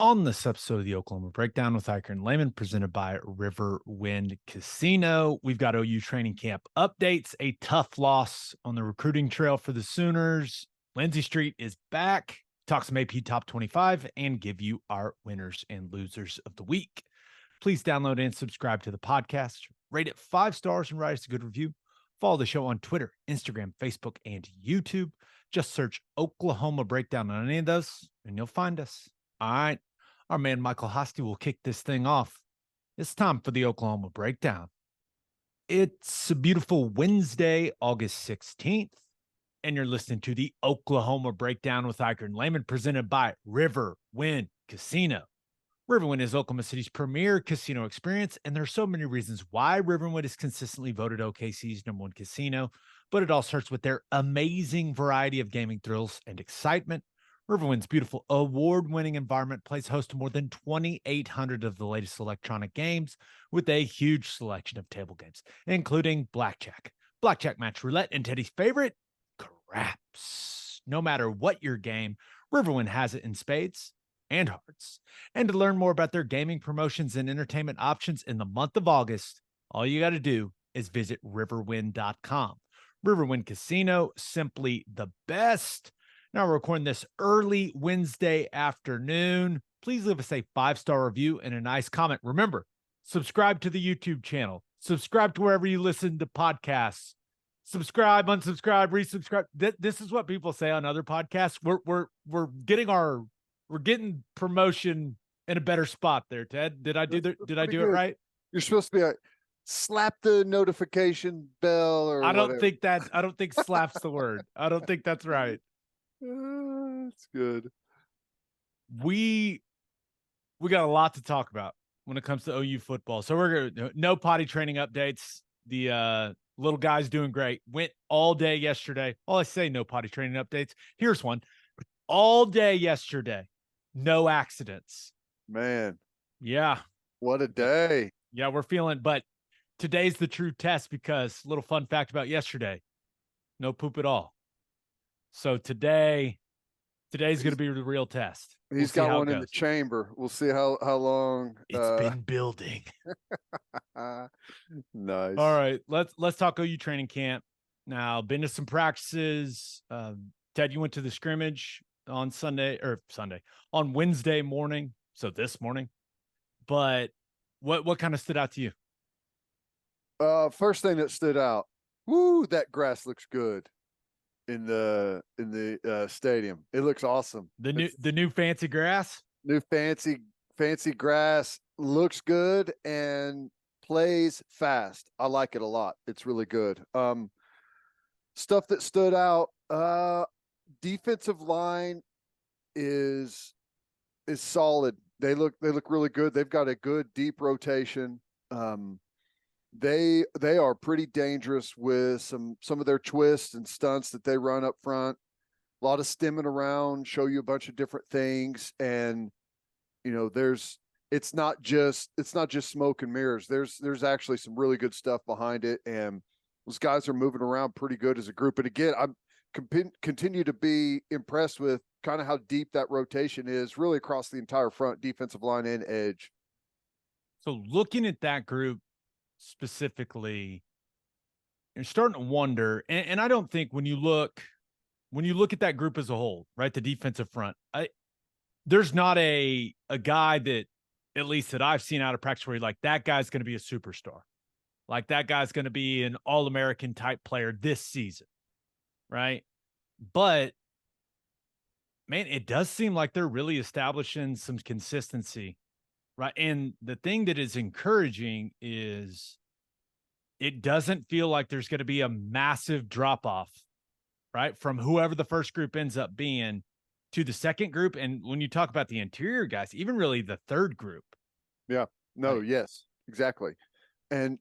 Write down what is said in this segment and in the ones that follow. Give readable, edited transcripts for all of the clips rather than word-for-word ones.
On this episode of the Oklahoma Breakdown with Ikard and Lehman, presented by Riverwind Casino, we've got OU training camp updates, a tough loss on the recruiting trail for the Sooners. Lindsey Street is back, talk some AP Top 25, and give you our winners and losers of the week. Please download and subscribe to the podcast, rate it 5 stars, and write us a good review. Follow the show on Twitter, Instagram, Facebook, and YouTube. Just search Oklahoma Breakdown on any of those, and you'll find us. All right. Our man Michael Hosty will kick this thing off. It's time for the Oklahoma Breakdown. It's a beautiful Wednesday, August 16th, and you're listening to the Oklahoma Breakdown with Ikard and Lehman, presented by Riverwind Casino. Riverwind is Oklahoma City's premier casino experience, and there are so many reasons why Riverwind is consistently voted OKC's #1 casino, but it all starts with their amazing variety of gaming thrills and excitement. Riverwind's beautiful award-winning environment plays host to more than 2,800 of the latest electronic games with a huge selection of table games, including blackjack, match roulette, and Teddy's favorite, craps. No matter what your game, Riverwind has it in spades and hearts. And to learn more about their gaming promotions and entertainment options in the month of August, all you got to do is visit riverwind.com. Riverwind Casino, simply the best. Now we're recording this early Wednesday afternoon. Please leave us a 5-star review and a nice comment. Remember, subscribe to the YouTube channel. Subscribe to wherever you listen to podcasts. Subscribe, unsubscribe, resubscribe. This is what people say on other podcasts. We're getting promotion in a better spot there, Ted. Did I do it right? You're supposed to be slap the notification bell or I don't whatever. think slap's the word. I don't think that's right. That's good. We got a lot to talk about when it comes to OU football. So we're going to no potty training updates. The little guy's doing great. Went all day yesterday. Well, I say no potty training updates. Here's one. All day yesterday. No accidents. Man. Yeah. What a day. Yeah, we're feeling, but today's the true test because little fun fact about yesterday. No poop at all. So today's going to be the real test. He's got one in the chamber. We'll see how long it's been building. Nice. All right, let's talk OU training camp. Now, been to some practices. Ted, you went to the scrimmage on on Wednesday morning. So this morning, but what kind of stood out to you? First thing that stood out. Woo, that grass looks good. In the stadium, it looks awesome. The new fancy grass. New fancy grass looks good and plays fast. I like it a lot. It's really good. Stuff that stood out. Defensive line is solid. They look really good. They've got a good deep rotation. They are pretty dangerous with some of their twists and stunts that they run up front. A lot of stimming around, show you a bunch of different things, and it's not just smoke and mirrors. There's actually some really good stuff behind it, and those guys are moving around pretty good as a group. And again, I'm continue to be impressed with kind of how deep that rotation is, really across the entire front, defensive line and edge. So looking at that group specifically, you're starting to wonder, and I don't think when you look at that group as a whole, right, the defensive front, there's not a guy that, at least that I've seen out of practice, where you're like, that guy's going to be a superstar, like that guy's going to be an All-American type player this season, right? But man, it does seem like they're really establishing some consistency. Right. And the thing that is encouraging is it doesn't feel like there's going to be a massive drop off, right, from whoever the first group ends up being to the second group. And when you talk about the interior guys, even really the third group. Yeah. No, right? Yes, exactly. And,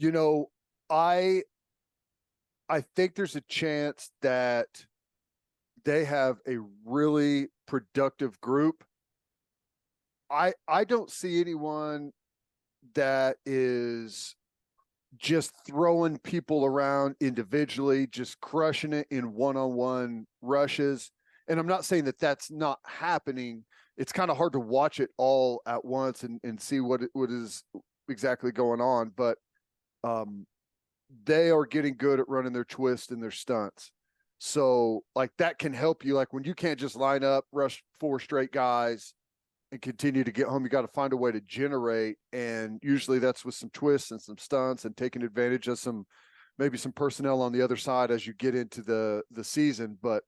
I think there's a chance that they have a really productive group. I don't see anyone that is just throwing people around individually, just crushing it in one-on-one rushes. And I'm not saying that that's not happening. it's kind of hard to watch it all at once and see what is exactly going on. But they are getting good at running their twists and their stunts. So like that can help you. Like when you can't just line up, rush 4 straight guys and continue to get home, you got to find a way to generate. And usually that's with some twists and some stunts and taking advantage of maybe some personnel on the other side as you get into the season. But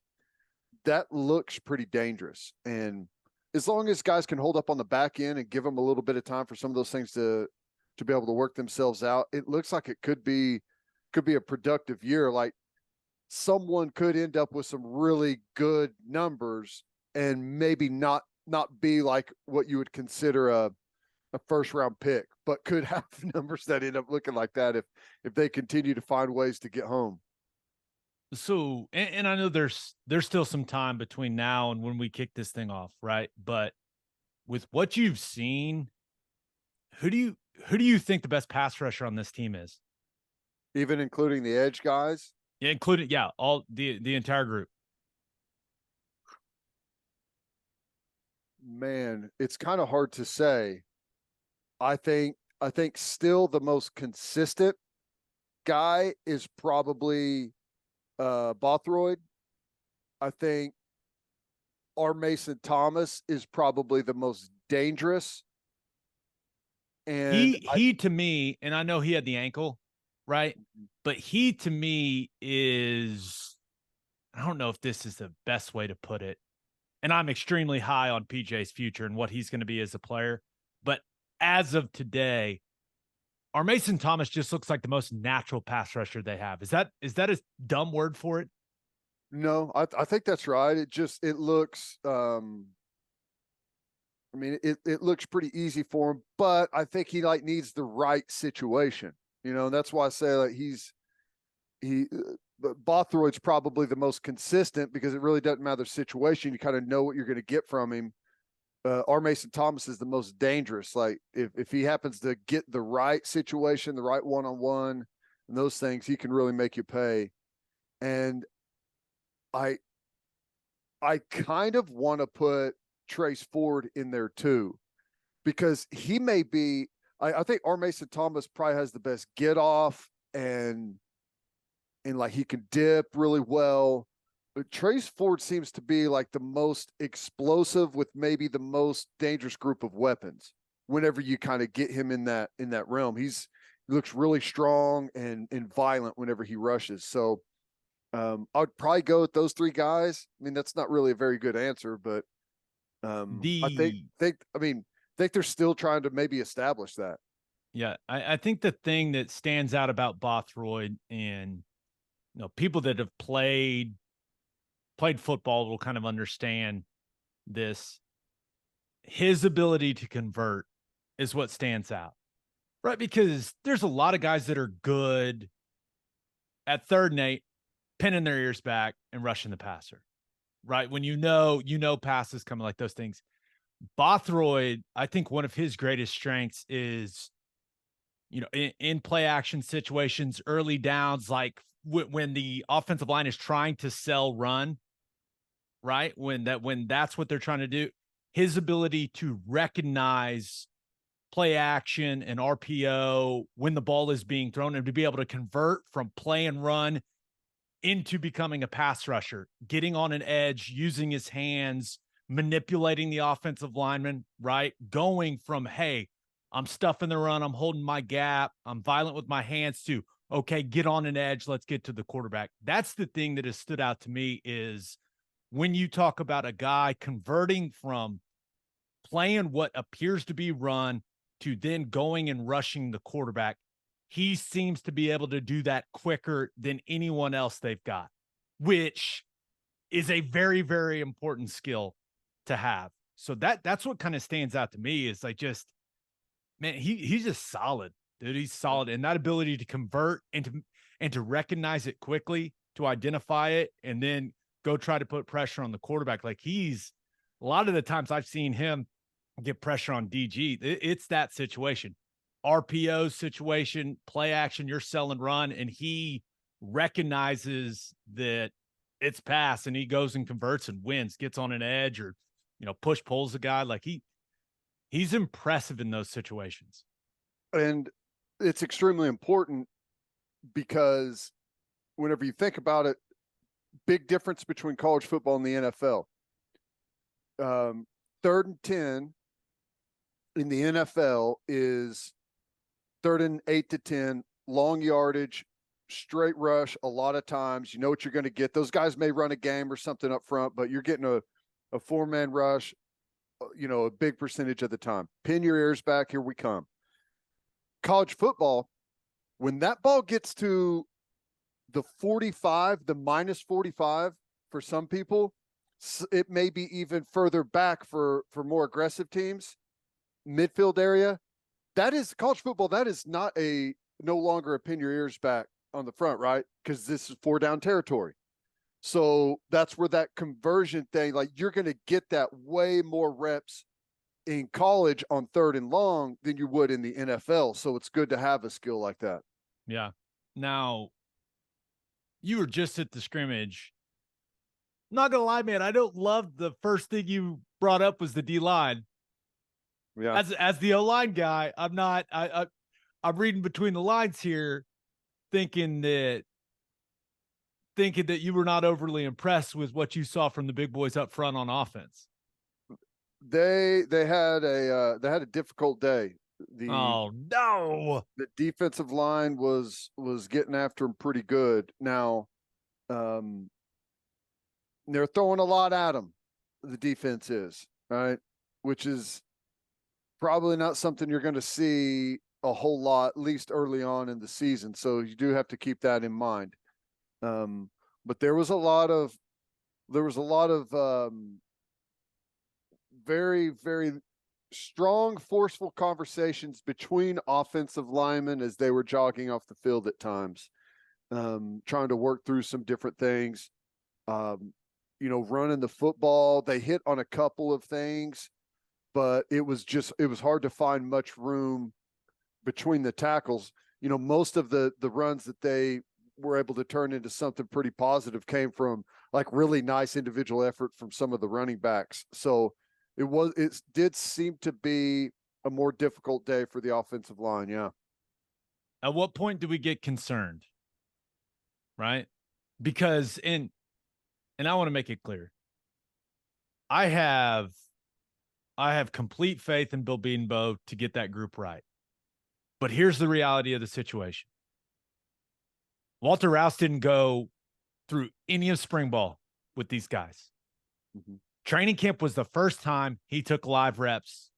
that looks pretty dangerous. And as long as guys can hold up on the back end and give them a little bit of time for some of those things to be able to work themselves out, it looks like it could be a productive year. Like someone could end up with some really good numbers and maybe not be like what you would consider a first round pick, but could have numbers that end up looking like that if they continue to find ways to get home. So, and I know there's still some time between now and when we kick this thing off, right? But with what you've seen, who do you think the best pass rusher on this team is? Even including the edge guys? Yeah, including all the entire group. Man, it's kind of hard to say. I think still the most consistent guy is probably Bothroyd. I think our Mason Thomas is probably the most dangerous. And he to me, and I know he had the ankle, right? But he to me is, I don't know if this is the best way to put it. And I'm extremely high on PJ's future and what he's going to be as a player. But as of today, our Mason Thomas just looks like the most natural pass rusher they have. Is that a dumb word for it? No, I think that's right. It looks I mean, it looks pretty easy for him, but I think he like needs the right situation, and that's why I say like but Bothroyd's probably the most consistent because it really doesn't matter the situation. You kind of know what you're going to get from him. Our Mason Thomas is the most dangerous. Like if he happens to get the right situation, the right one-on-one and those things, he can really make you pay. And I kind of want to put Trace Ford in there too, because he may be, I think our Mason Thomas probably has the best get off and like he can dip really well. But Trace Ford seems to be like the most explosive with maybe the most dangerous group of weapons. Whenever you kind of get him in that realm, he looks really strong and violent whenever he rushes. So I would probably go with those 3 guys. I mean, that's not really a very good answer, but I think they're still trying to maybe establish that. Yeah, I think the thing that stands out about Bothroyd, and people that have played football will kind of understand this. His ability to convert is what stands out, right? Because there's a lot of guys that are good at 3rd and 8, pinning their ears back and rushing the passer, right? When you know passes coming, like those things. Bothroyd, I think one of his greatest strengths is, in play action situations, early downs, like when the offensive line is trying to sell run, right? When that's what they're trying to do, his ability to recognize play action and RPO when the ball is being thrown and to be able to convert from play and run into becoming a pass rusher, getting on an edge, using his hands, manipulating the offensive lineman, right? Going from, hey, I'm stuffing the run, I'm holding my gap, I'm violent with my hands, to, okay, get on an edge, let's get to the quarterback. That's the thing that has stood out to me, is when you talk about a guy converting from playing what appears to be run to then going and rushing the quarterback, he seems to be able to do that quicker than anyone else they've got, which is a very, very important skill to have. So that's what kind of stands out to me, is like, just, man, he's just solid, dude. He's solid. And that ability to convert and to recognize it quickly, to identify it, and then go try to put pressure on the quarterback. Like, he's, a lot of the times I've seen him get pressure on DG, it's that situation. RPO situation, play action, you're selling run, and he recognizes that it's pass, and he goes and converts and wins, gets on an edge, or push pulls a guy. Like he's impressive in those situations. And it's extremely important because whenever you think about it, big difference between college football and the NFL. 3rd and 10 in the NFL is 3rd and 8 to 10, long yardage, straight rush. A lot of times, you know what you're going to get. Those guys may run a game or something up front, but you're getting a 4-man rush, a big percentage of the time. Pin your ears back. Here we come. College football, when that ball gets to the 45, the minus 45 for some people, it may be even further back for more aggressive teams, midfield area. That is college football. That is no longer a pin your ears back on the front, right? Because this is 4-down territory. So that's where that conversion thing, like you're going to get that way more reps in college on 3rd and long than you would in the NFL. So it's good to have a skill like that. Yeah. Now, you were just at the scrimmage. Not going to lie, man, I don't love the first thing you brought up was the D-line. Yeah. As the O-line guy, I'm reading between the lines here, thinking that you were not overly impressed with what you saw from the big boys up front on offense. They had a difficult day. Oh no! The defensive line was getting after him pretty good. Now, they're throwing a lot at him. The defense is right, which is probably not something you're going to see a whole lot, at least early on in the season. So you do have to keep that in mind. But there was a lot of very, very strong, forceful conversations between offensive linemen as they were jogging off the field at times, trying to work through some different things. Running the football, they hit on a couple of things, but it was hard to find much room between the tackles. Most of the runs that they were able to turn into something pretty positive came from like really nice individual effort from some of the running backs. So it did seem to be a more difficult day for the offensive line. Yeah. At what point do we get concerned? Right? Because and I want to make it clear. I have complete faith in Bill Bedenbaugh to get that group right. But here's the reality of the situation. Walter Rouse didn't go through any of spring ball with these guys. Mm-hmm. Training camp was the first time he took live reps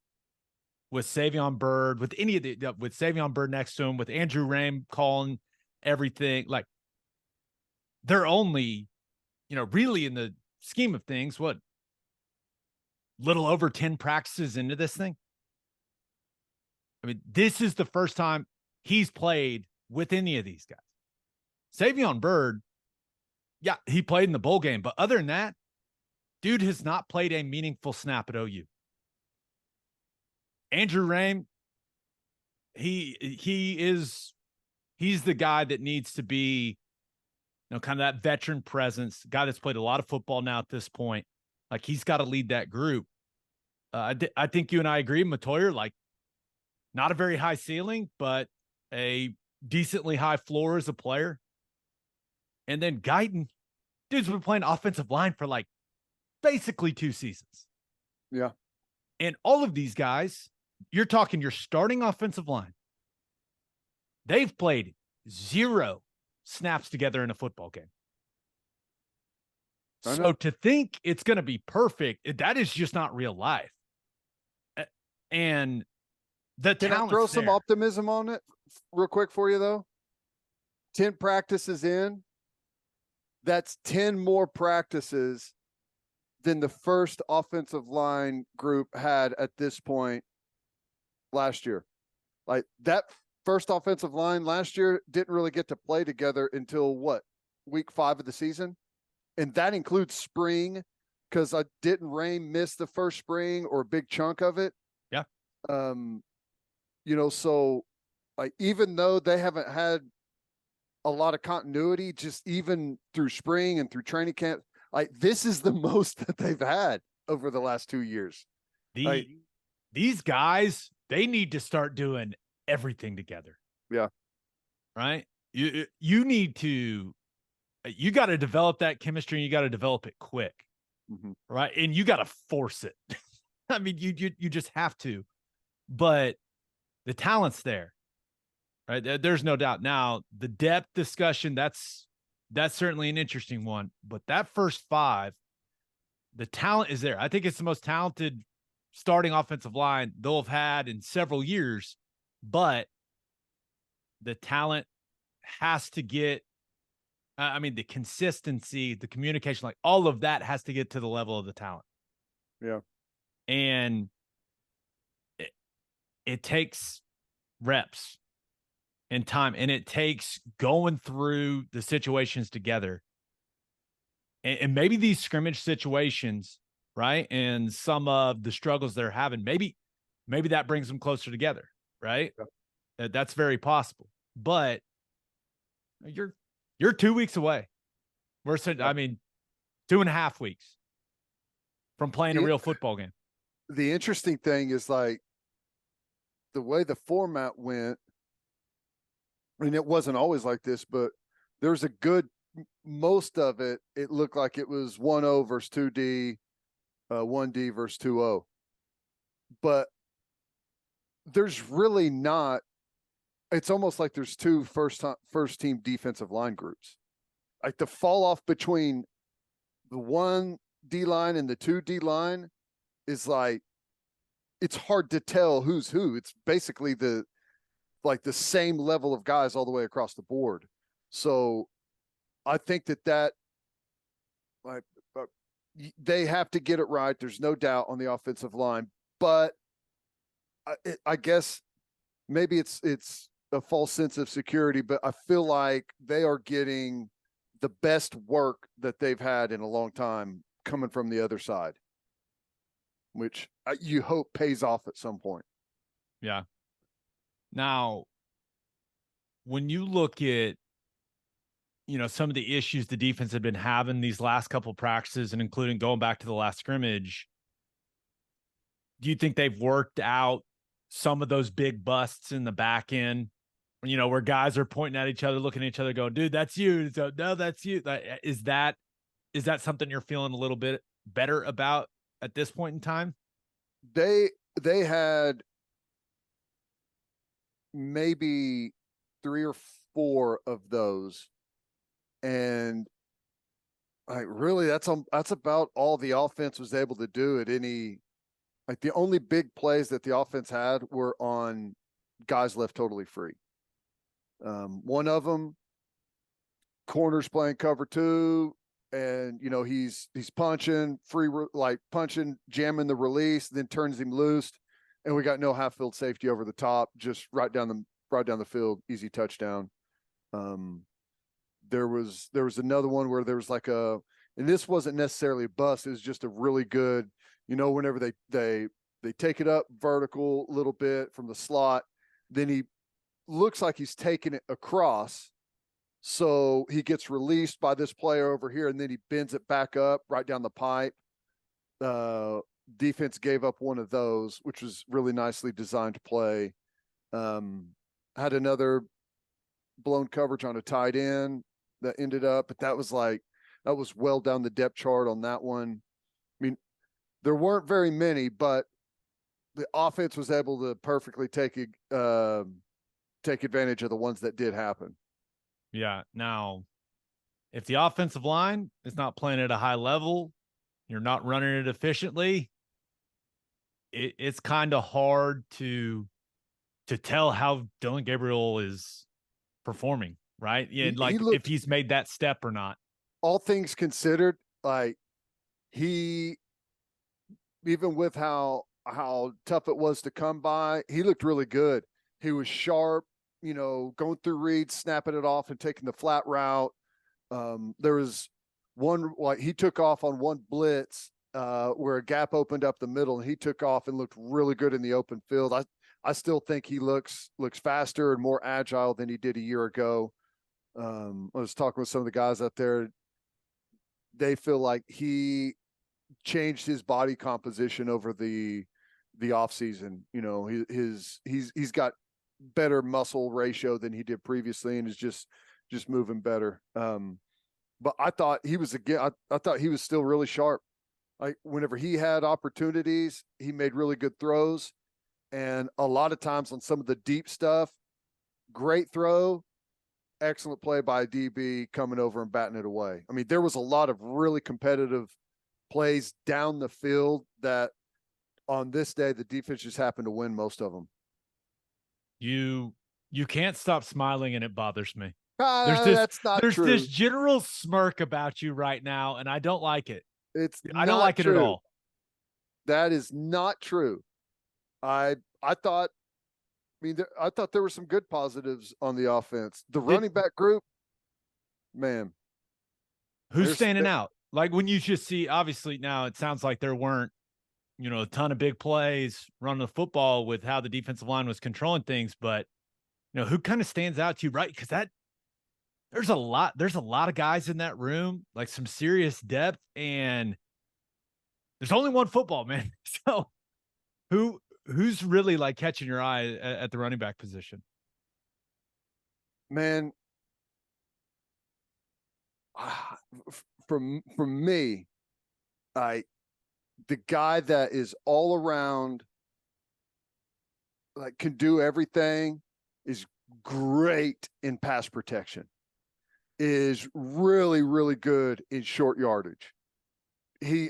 with Savion Byrd, with Savion Byrd next to him, with Andrew Rame calling everything. Like they're only, really in the scheme of things, what, little over 10 practices into this thing. I mean, this is the first time he's played with any of these guys. Savion Byrd, yeah, he played in the bowl game, but other than that, dude has not played a meaningful snap at OU. Andrew Rame, he's the guy that needs to be, kind of that veteran presence, guy that's played a lot of football now at this point. Like he's got to lead that group. I think you and I agree, Matoyer, like not a very high ceiling, but a decently high floor as a player. And then Guyton, dude's been playing offensive line for like basically 2 seasons. Yeah. And all of these guys, you're talking your starting offensive line. They've played 0 snaps together in a football game. So to think it's going to be perfect, that is just not real life. And the Can I throw some optimism on it real quick for you, though? 10 practices in, that's 10 more practices than the first offensive line group had at this point last year. Like that first offensive line last year didn't really get to play together until week 5 of the season. And that includes spring, because didn't Rame miss the first spring or a big chunk of it? Yeah. So like even though they haven't had a lot of continuity, just even through spring and through training camp, like this is the most that they've had. over the last 2 years. These guys, they need to start doing everything together. Yeah. Right? You need to you got to develop that chemistry, and you got to develop it quick. Mm-hmm. Right? And you got to force it. I mean, you just have to. But the talent's there. Right? There's no doubt. Now, the depth discussion, that's certainly an interesting one, but that first 5, the talent is there. I think it's the most talented starting offensive line they'll have had in several years, but the talent has to get, the consistency, the communication, like all of that has to get to the level of the talent. Yeah. And it takes reps and time, and it takes going through the situations together. And maybe these scrimmage situations, right, and some of the struggles they're having, maybe that brings them closer together, right? Yeah. That's very possible. But you're 2 weeks away. We're 2.5 weeks from playing a real football game. The interesting thing is, like, the way the format went, I mean, it wasn't always like this, but there's a good, most of it, it looked like it was 1-0 versus 2D, 1D versus 2-0. But there's really not, it's almost like there's 2 first team defensive line groups. Like, the fall off between the 1D line and the 2D line is like, it's hard to tell who's who. It's basically the same level of guys all the way across the board. So I think that they have to get it right. There's no doubt on the offensive line, but I guess maybe it's a false sense of security, but I feel like they are getting the best work that they've had in a long time coming from the other side, which you hope pays off at some point. Yeah. Now, when you look at, some of the issues the defense had been having these last couple of practices, and including going back to the last scrimmage, do you think they've worked out some of those big busts in the back end, where guys are pointing at each other, looking at each other, going, dude, that's you. So, no, that's you. Is that something you're feeling a little bit better about at this point in time? They had maybe 3 or 4 of those, and really that's about all the offense was able to do at any. Like, the only big plays that the offense had were on guys left totally free. One of them, corners playing cover 2, and he's punching free, like punching, jamming the release, then turns him loose, and we got no half field safety over the top, just right down the field, easy touchdown. There was another one where there was and this wasn't necessarily a bust, it was just a really good, whenever they take it up vertical a little bit from the slot, then he looks like he's taking it across. So he gets released by this player over here, and then he bends it back up right down the pipe. Defense gave up one of those, which was really nicely designed play. Had another blown coverage on a tight end that ended up, but that was well down the depth chart on that one. I mean, there weren't very many, but the offense was able to perfectly take advantage of the ones that did happen. Yeah. Now, if the offensive line is not playing at a high level, you're not running it efficiently, it's kind of hard to tell how Dillon Gabriel is performing, right? Yeah, if he's made that step or not. All things considered, like, he, even with how tough it was to come by, he looked really good. He was sharp, going through reads, snapping it off and taking the flat route. There was one, he took off on one blitz where a gap opened up the middle, and he took off and looked really good in the open field. I still think he looks faster and more agile than he did a year ago. I was talking with some of the guys out there. They feel like he changed his body composition over the off season. You know, he's got better muscle ratio than he did previously, and is just moving better. But I thought he was I thought he was still really sharp. Like whenever he had opportunities, he made really good throws, and a lot of times on some of the deep stuff, great throw, excellent play by a DB coming over and batting it away. I mean, there was a lot of really competitive plays down the field that on this day the defense just happened to win most of them. You can't stop smiling, and it bothers me. That's not there's true. this general smirk about you right now, and I don't like it. I don't like it at all. That is not true. I thought. I mean, I thought there were some good positives on the offense. The running back group, man. Who's standing out? Like when you just see, obviously now it sounds like there weren't, a ton of big plays running the football with how the defensive line was controlling things, but who kind of stands out to you, right? Because there's a lot of guys in that room, like some serious depth, and there's only one football, man. So who's really like catching your eye at the running back position? Man, from me, the guy that is all around, like can do everything, is great in pass protection, is really, really good in short yardage. He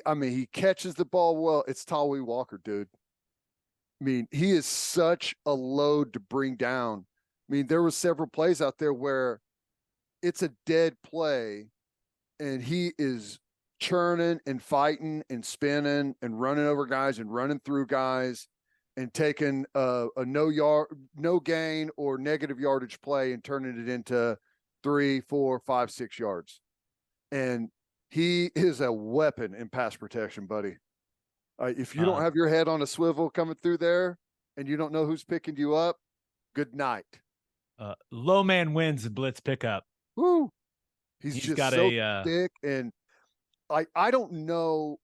catches the ball well. It's Tawee Walker, dude. I mean, he is such a load to bring down. I mean, there were several plays out there where it's a dead play and he is churning and fighting and spinning and running over guys and running through guys and taking a no gain or negative yardage play and turning it into 3, 4, 5, 6 yards. And he is a weapon in pass protection, buddy. If you don't have your head on a swivel coming through there and you don't know who's picking you up, good night. Low man wins and blitz pickup. Woo! He's just got so thick, and I don't know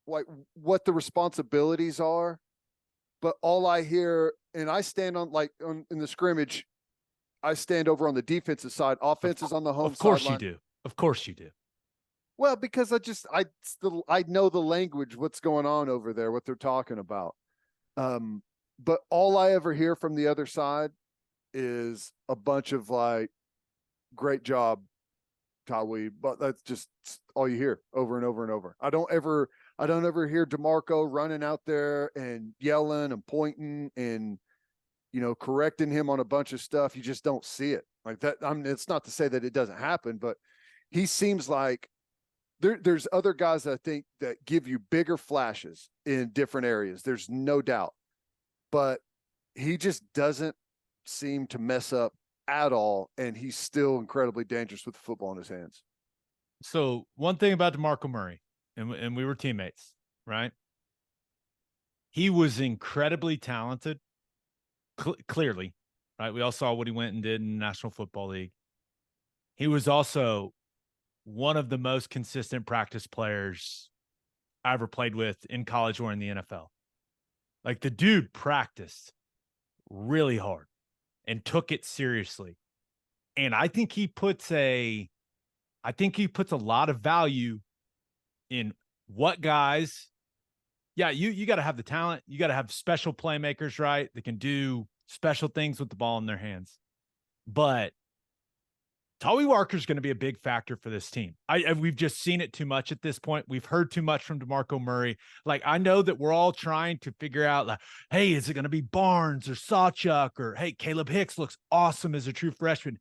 what the responsibilities are, but all I hear, and I stand in the scrimmage, I stand over on the defensive side. Offense is on the home side. Of course you do. Of course you do. Well, because I know the language, what's going on over there, what they're talking about. But all I ever hear from the other side is a bunch of like, great job, Tawee. But that's just all you hear over and over and over. I don't ever hear DeMarco running out there and yelling and pointing and, correcting him on a bunch of stuff. You just don't see it like that. I mean, it's not to say that it doesn't happen, but he seems like there's other guys that I think that give you bigger flashes in different areas. There's no doubt, but he just doesn't seem to mess up at all. And he's still incredibly dangerous with the football in his hands. So one thing about DeMarco Murray, and we were teammates, right? He was incredibly talented, clearly, right? We all saw what he went and did in the National Football League. He was also one of the most consistent practice players I ever played with in college or in the NFL. Like the dude practiced really hard and took it seriously. And I think he puts a lot of value in what guys, you got to have the talent. You got to have special playmakers, right? That can do special things with the ball in their hands. But Tawee Walker is going to be a big factor for this team. We've just seen it too much at this point. We've heard too much from DeMarco Murray. Like, I know that we're all trying to figure out, like, hey, is it going to be Barnes or Sawchuk, or hey, Caleb Hicks looks awesome as a true freshman.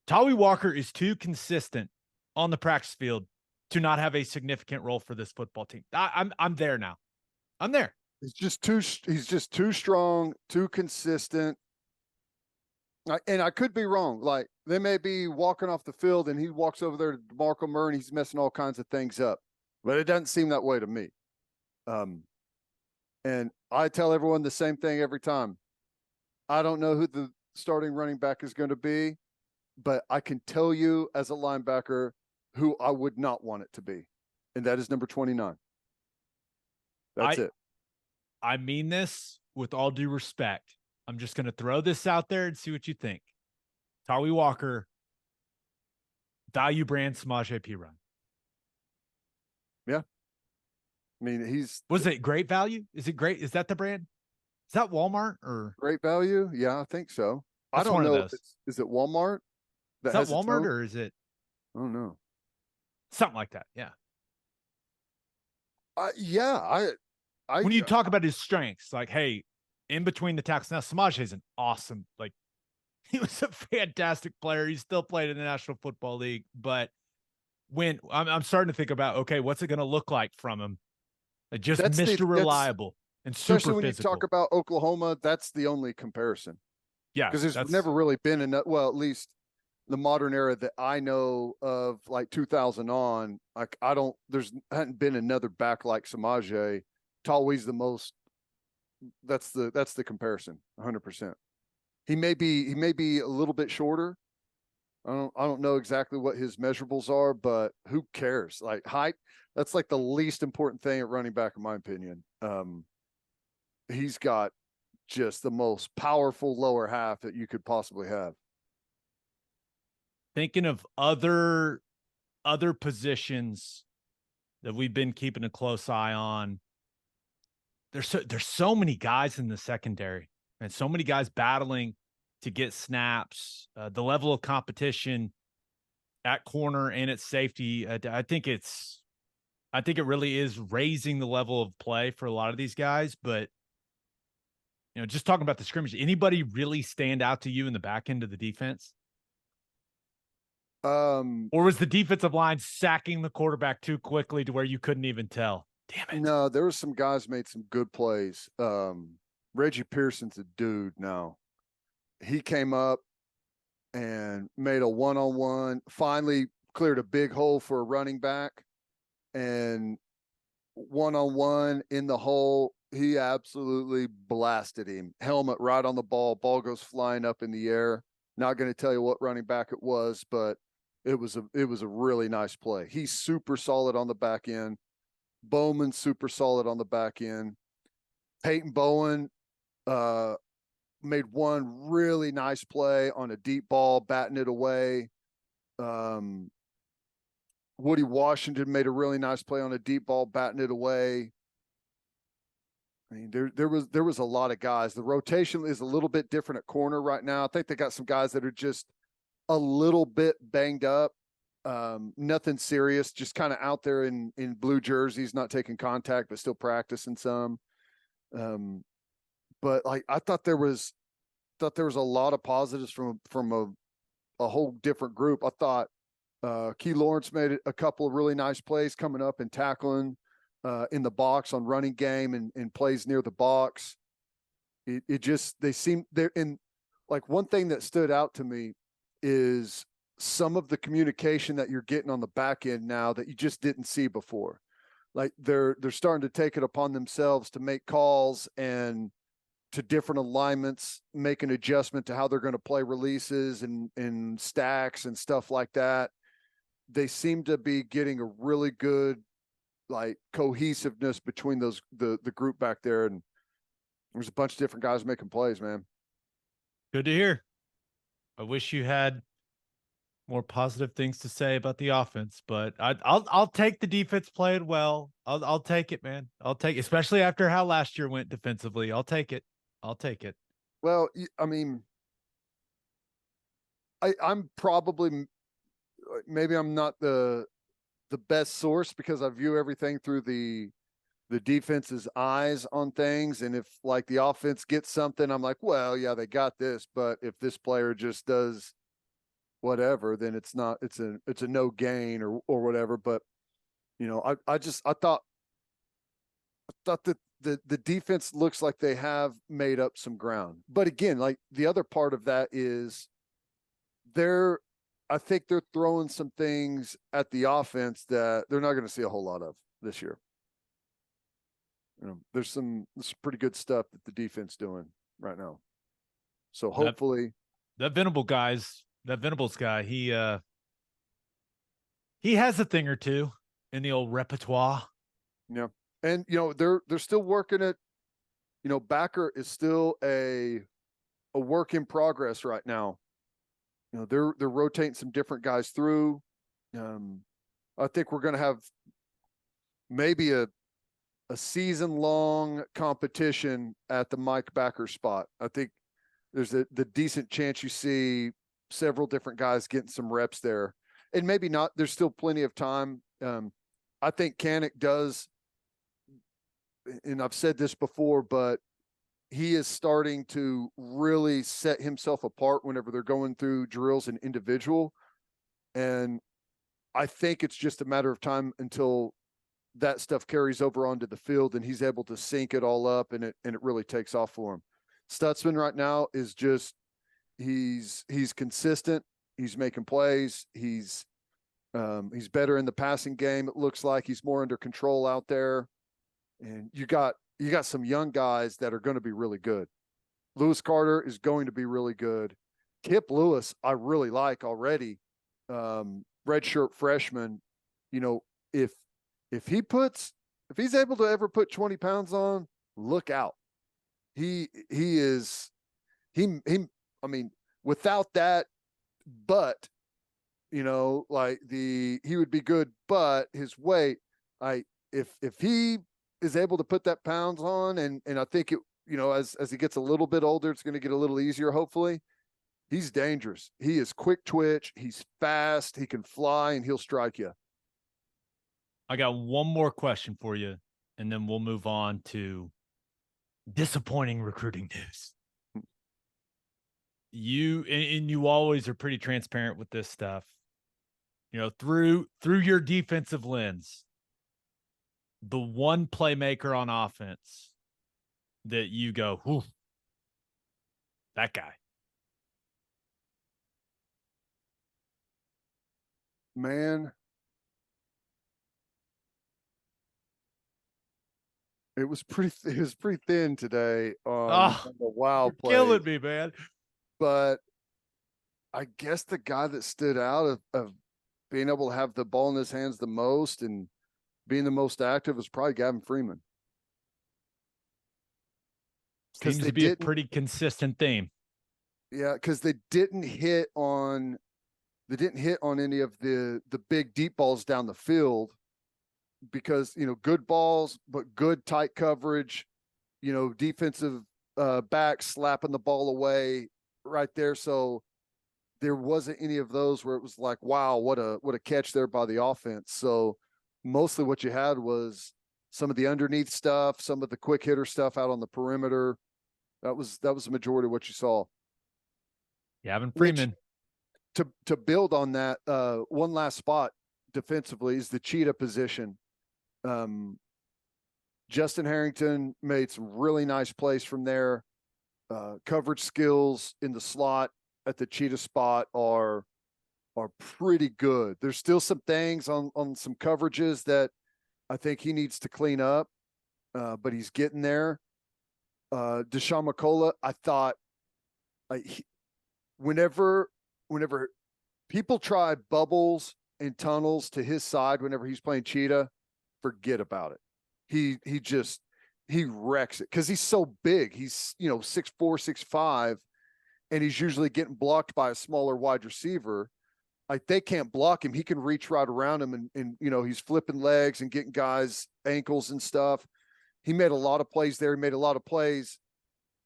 Tawee Walker is too consistent on the practice field to not have a significant role for this football team. I'm there now. I'm there. He's just too strong, too consistent. And I could be wrong. Like, they may be walking off the field and he walks over there to DeMarco Murray and he's messing all kinds of things up, but it doesn't seem that way to me. And I tell everyone the same thing every time. I don't know who the starting running back is going to be, but I can tell you as a linebacker who I would not want it to be. and that is number 29. That's it. I mean this with all due respect. I'm just going to throw this out there and see what you think. Tawi Walker, value brand Samaje Perine. Yeah. I mean, was it great value? Is it great? Is that the brand? Is that Walmart or great value? Yeah, I think so. I don't know if is it Walmart that has Walmart or is it? I don't know. Something like that. Yeah. Yeah. When you talk about his strengths, like, hey, in between the tackles, now Samaje is an awesome, like, he was a fantastic player. He still played in the National Football League, but when I'm starting to think about, okay, what's it going to look like from him? Like just Mr. Reliable and super especially when physical. You talk about Oklahoma, that's the only comparison. Yeah, because there's never really been well, at least the modern era that I know of, like 2000 on. Like hadn't been another back like Samaje. Tawi's the most. That's the comparison, 100%. He may be a little bit shorter. I don't know exactly what his measurables are, but who cares? Like height, that's like the least important thing at running back, in my opinion. He's got just the most powerful lower half that you could possibly have. Thinking of other positions that we've been keeping a close eye on. There's so many guys in the secondary and so many guys battling to get snaps. The level of competition at corner and at safety, I think it really is raising the level of play for a lot of these guys. But just talking about the scrimmage, anybody really stand out to you in the back end of the defense? Or was the defensive line sacking the quarterback too quickly to where you couldn't even tell? Damn it. No, there were some guys made some good plays. Reggie Pearson's a dude now. He came up and made a one-on-one, finally cleared a big hole for a running back, and one-on-one in the hole, he absolutely blasted him. Helmet right on the ball. Ball goes flying up in the air. Not going to tell you what running back it was, but it was a really nice play. He's super solid on the back end. Bowman's super solid on the back end. Peyton Bowen made one really nice play on a deep ball, batting it away. Woody Washington made a really nice play on a deep ball, batting it away. I mean, there was a lot of guys. The rotation is a little bit different at corner right now. I think they got some guys that are just a little bit banged up. Nothing serious, just kind of out there in blue jerseys, not taking contact, but still practicing some. But like, I thought there was a lot of positives from a whole different group. I thought Key Lawrence made a couple of really nice plays coming up and tackling in the box on running game and plays near the box. They seem they're in. Like, one thing that stood out to me is some of the communication that you're getting on the back end now that you just didn't see before. Like, they're starting to take it upon themselves to make calls and to different alignments, make an adjustment to how they're going to play releases and stacks and stuff like that. They seem to be getting a really good, like, cohesiveness between the group back there. And there's a bunch of different guys making plays, man. Good to hear. I wish you had more positive things to say about the offense, but I'll take the defense playing well. I'll take it, man. I'll take it, especially after how last year went defensively. I'll take it. Well, I mean, I'm probably, maybe I'm not the best source because I view everything through the defense's eyes on things. And if, like, the offense gets something, I'm like, well, yeah, they got this. But if this player just does whatever, then it's a no gain or whatever. But, I thought that the defense looks like they have made up some ground. But again, like, the other part of that is I think they're throwing some things at the offense that they're not going to see a whole lot of this year. There's some pretty good stuff that the defense doing right now. So hopefully that Venables guy, he has a thing or two in the old repertoire. Yeah. And, they're still working it. Backer is still a work in progress right now. They're rotating some different guys through. I think we're going to have maybe a season-long competition at the Mike Backer spot. I think there's the decent chance you see several different guys getting some reps there. And maybe not. There's still plenty of time. I think Canick does, and I've said this before, but he is starting to really set himself apart whenever they're going through drills and individual. And I think it's just a matter of time until that stuff carries over onto the field and he's able to sync it all up and it really takes off for him. Stutzman right now is just, he's consistent. He's making plays. He's better in the passing game. It looks like he's more under control out there. And you got some young guys that are going to be really good. Lewis Carter is going to be really good. Kip Lewis, I really like already. Redshirt freshman, if he's able to ever put 20 pounds on, look out. I mean, without that, but he would be good, but his weight, if he is able to put that pounds on, and I think it, as he gets a little bit older, it's going to get a little easier, hopefully. He's dangerous. He is quick twitch. He's fast. He can fly, and he'll strike you. I got one more question for you, and then we'll move on to disappointing recruiting news. You always are pretty transparent with this stuff. Through your defensive lens, the one playmaker on offense that you go, whew, that guy. Man, it was pretty thin today on the wild play. Killing me, man. But I guess the guy that stood out of being able to have the ball in his hands the most and being the most active was probably Gavin Freeman. Seems to be a pretty consistent theme. Yeah, because they didn't hit on any of the big deep balls down the field because, good balls, but good tight coverage, defensive back slapping the ball away right there. So there wasn't any of those where it was like, wow, what a catch there by the offense. So mostly what you had was some of the underneath stuff, some of the quick hitter stuff out on the perimeter. That was the majority of what you saw. Gavin Freeman. To build on that, one last spot defensively is the cheetah position. Justin Harrington made some really nice plays from there. Coverage skills in the slot at the cheetah spot are pretty good. There's still some things on some coverages that I think he needs to clean up, but he's getting there. Deshaun McCullough, I thought, whenever people try bubbles and tunnels to his side, whenever he's playing cheetah, forget about it. He wrecks it because he's so big. He's 6'4", 6'5", and he's usually getting blocked by a smaller wide receiver. Like, they can't block him. He can reach right around him and he's flipping legs and getting guys ankles and stuff. He made a lot of plays there. He made a lot of plays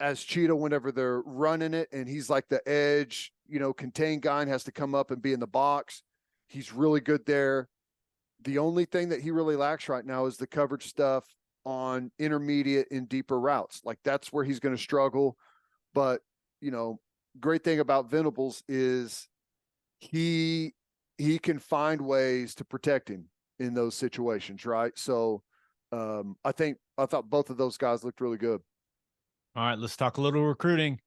as cheetah whenever they're running it, and he's like the edge, contained guy and has to come up and be in the box. He's really good there. The only thing that he really lacks right now is the coverage stuff on intermediate and deeper routes. Like, that's where he's going to struggle. But, great thing about Venables is he can find ways to protect him in those situations, right? So I thought both of those guys looked really good. All right, let's talk a little recruiting.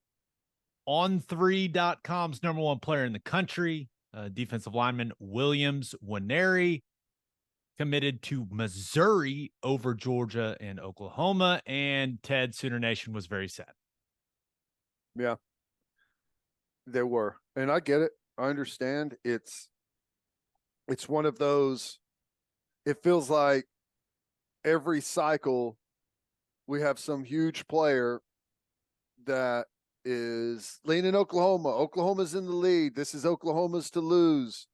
On3.com's #1 player in the country, defensive lineman Williams Nwaneri, committed to Missouri over Georgia and Oklahoma, and Ted Sooner Nation was very sad. Yeah, they were. And I get it. I understand. It's one of those, it feels like every cycle we have some huge player that is leaning Oklahoma. Oklahoma's in the lead. This is Oklahoma's to lose.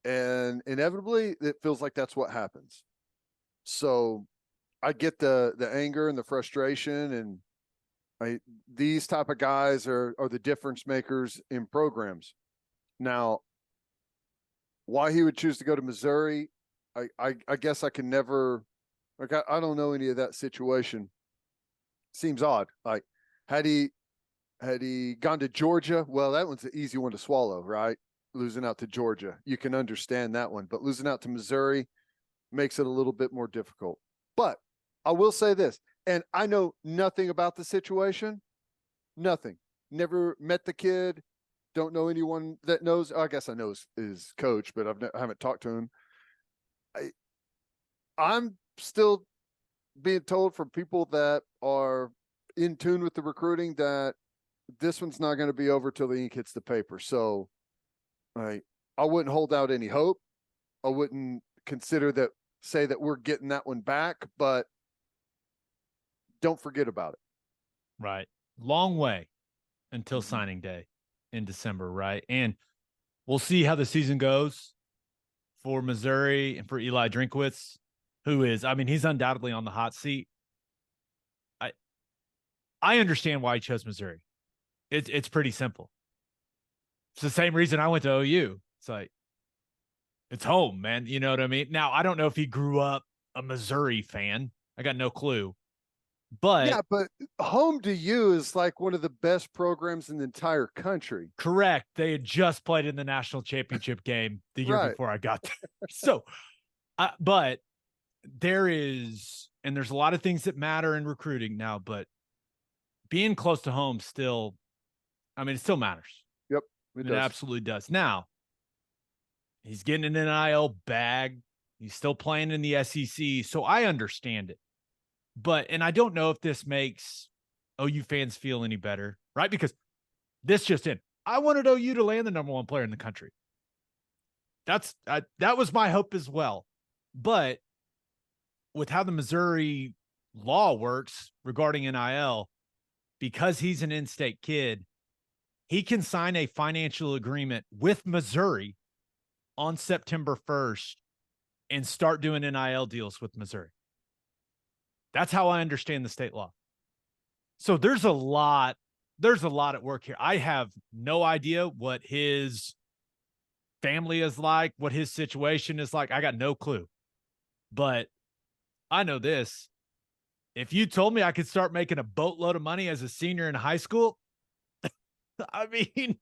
And inevitably, it feels like that's what happens. So I get the anger and the frustration, and these type of guys are the difference makers in programs. Now, why he would choose to go to Missouri, I guess I can never, like, I don't know any of that situation. Seems odd. Like, had he gone to Georgia, well, that one's an easy one to swallow, right? Losing out to Georgia, you can understand that one, but losing out to Missouri makes it a little bit more difficult. But I will say this, and I know nothing about the situation, nothing. Never met the kid, don't know anyone that knows. I guess I know his coach, but I haven't talked to him. I'm still being told from people that are in tune with the recruiting that this one's not going to be over till the ink hits the paper. So I wouldn't hold out any hope. I wouldn't say that we're getting that one back, but don't forget about it. Right. Long way until signing day in December, right? And we'll see how the season goes for Missouri and for Eli Drinkwitz, who is, I mean, he's undoubtedly on the hot seat. I understand why he chose Missouri. It's pretty simple. It's the same reason I went to OU. It's like, it's home, man. You know what I mean? Now, I don't know if he grew up a Missouri fan. I got no clue. But yeah, but home to you is like one of the best programs in the entire country. Correct. They had just played in the national championship game the year before I got there. So, but there's a lot of things that matter in recruiting now, but being close to home still, I mean, it still matters. Yep. It absolutely does. Now, he's getting an NIL bag. He's still playing in the SEC. So I understand it. But, and I don't know if this makes OU fans feel any better, right? Because this just in. I wanted OU to land the number one player in the country. That was my hope as well. But with how the Missouri law works regarding NIL, because he's an in-state kid, he can sign a financial agreement with Missouri on September 1st and start doing NIL deals with Missouri. That's how I understand the state law. So there's a lot at work here. I have no idea what his family is like, what his situation is like. I got no clue. But I know this. If you told me I could start making a boatload of money as a senior in high school, I mean,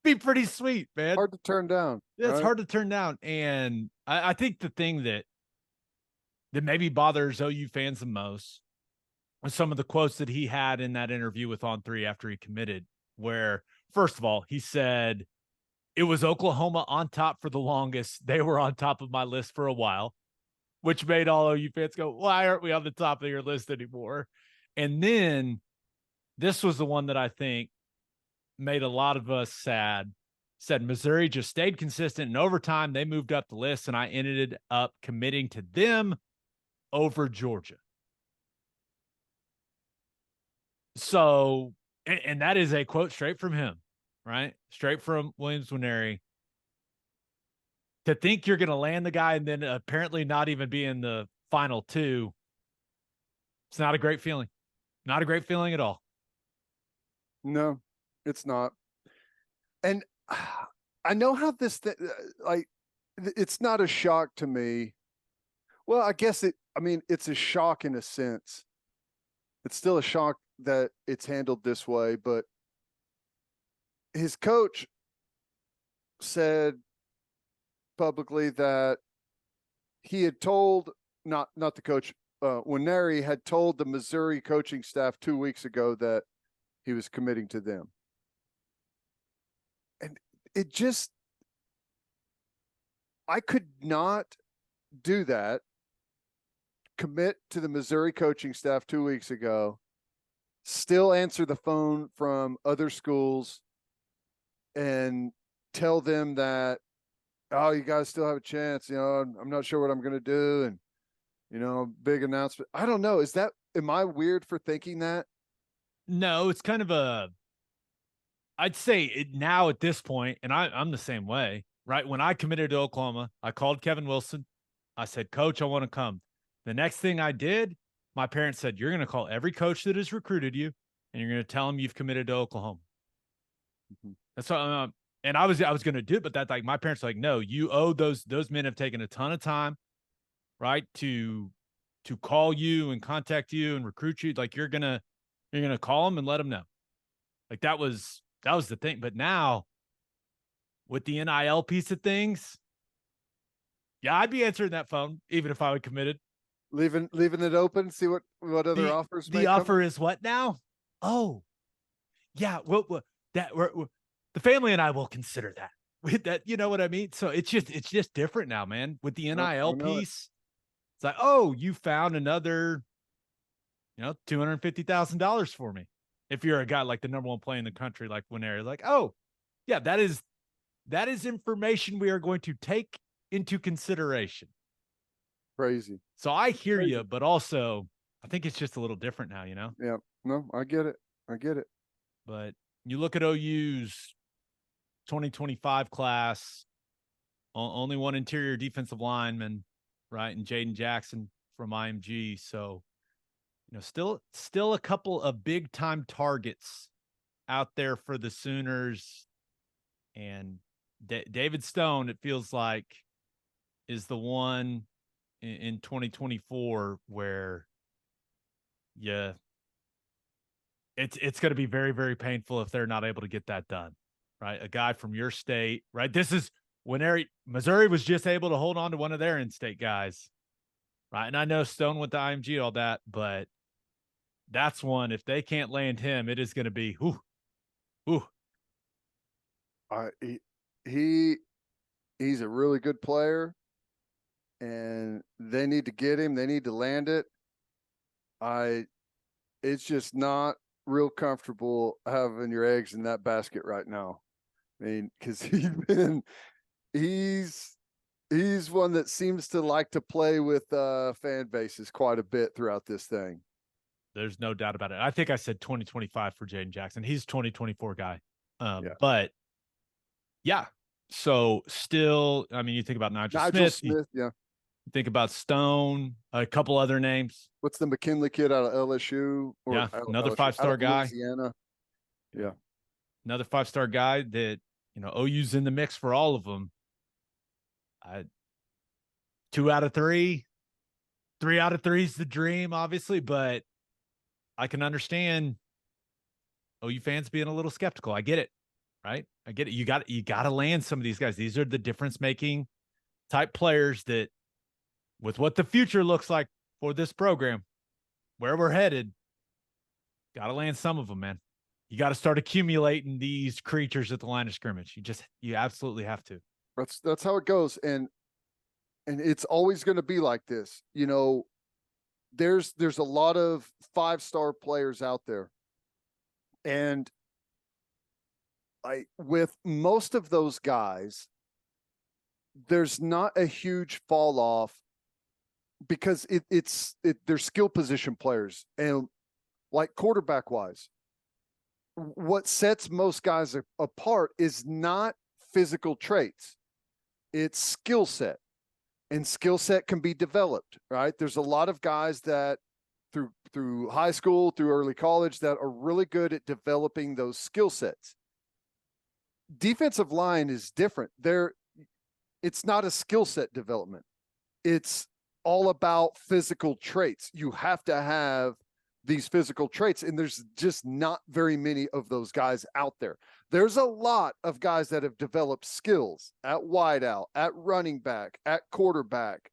be pretty sweet, man. Hard to turn down. Yeah, it's hard to turn down. And I think the thing that maybe bothers OU fans the most was some of the quotes that he had in that interview with On3 after he committed, where, first of all, he said, it was Oklahoma on top for the longest. They were on top of my list for a while, which made all OU fans go, why aren't we on the top of your list anymore? And then this was the one that I think made a lot of us sad. Said Missouri just stayed consistent, and over time they moved up the list, and I ended up committing to them over Georgia. So, and that is a quote straight from him, right? Straight from Williams Nwaneri. To think you're going to land the guy and then apparently not even be in the final two, it's not a great feeling. Not a great feeling at all. No, it's not. And I know how this it's not a shock to me. Well, I guess it's a shock in a sense. It's still a shock that it's handled this way, but his coach said publicly that he had told, not the coach, Nwaneri had told the Missouri coaching staff 2 weeks ago that he was committing to them. And I could not do that, commit to the Missouri coaching staff 2 weeks ago, still answer the phone from other schools and tell them that, oh, you guys still have a chance. I'm not sure what I'm going to do. And, big announcement. I don't know. Am I weird for thinking that? No, it's kind of I'd say it now at this point, and I'm the same way, right? When I committed to Oklahoma, I called Kevin Wilson. I said, Coach, I want to come. The next thing I did, my parents said, you're going to call every coach that has recruited you, and you're going to tell them you've committed to Oklahoma. Mm-hmm. That's what, and I was going to do it, but that like my parents were like, no, you owe those men have taken a ton of time, right, to call you and contact you and recruit you. Like you're gonna call them and let them know. Like that was the thing. But now with the NIL piece of things, yeah, I'd be answering that phone even if I would committed. Leaving it open, see what other offers the offer is what now? Oh, yeah. Well that we're the family and I will consider that. With that, you know what I mean? So it's just different now, man. With the NIL piece, it's like, oh, you found another, $250,000 for me. If you're a guy like the number one player in the country, like Nwaneri, like, oh, yeah, that is information we are going to take into consideration. Crazy. So I hear you, but also I think it's just a little different now, Yeah. No, I get it. But you look at OU's 2025 class, only one interior defensive lineman, right? And Jaden Jackson from IMG. So, still a couple of big time targets out there for the Sooners. And David Stone, it feels like, is the one in 2024 where, yeah, it's going to be very, very painful if they're not able to get that done, right? A guy from your state, right? This is when Missouri was just able to hold on to one of their in-state guys, right? And I know Stone went to IMG, all that, but that's one. If they can't land him, it is going to be whoo. He's a really good player, and they need to get him. They need to land it. It's just not real comfortable having your eggs in that basket right now. I mean, because he's one that seems to like to play with fan bases quite a bit throughout this thing. There's no doubt about it. I think I said 2025 for Jaden Jackson. He's 2024 guy. Yeah. But yeah. So still, I mean, you think about Nigel Smith. Yeah. You think about Stone, a couple other names. What's the McKinley kid out of LSU? Yeah, another 5-star guy. Louisiana. Yeah. Another 5-star guy that, OU's in the mix for all of them. 2 out of 3. 3 out of 3 is the dream, obviously, but I can understand OU fans being a little skeptical. I get it, right? I get it. You got to land some of these guys. These are the difference-making type players that, with what the future looks like for this program, where we're headed, got to land some of them, man. You got to start accumulating these creatures at the line of scrimmage. You absolutely have to. That's how it goes. And it's always going to be like this. There's a lot of 5-star players out there. And with most of those guys, there's not a huge fall off because they're skill position players. And like quarterback wise, what sets most guys apart is not physical traits. It's skill set, and skill set can be developed, right? There's a lot of guys that through high school, through early college, that are really good at developing those skill sets. Defensive line is different. It's not a skill set development. It's all about physical traits. You have to have these physical traits, and there's just not very many of those guys out there. There's a lot of guys that have developed skills at wideout, at running back, at quarterback,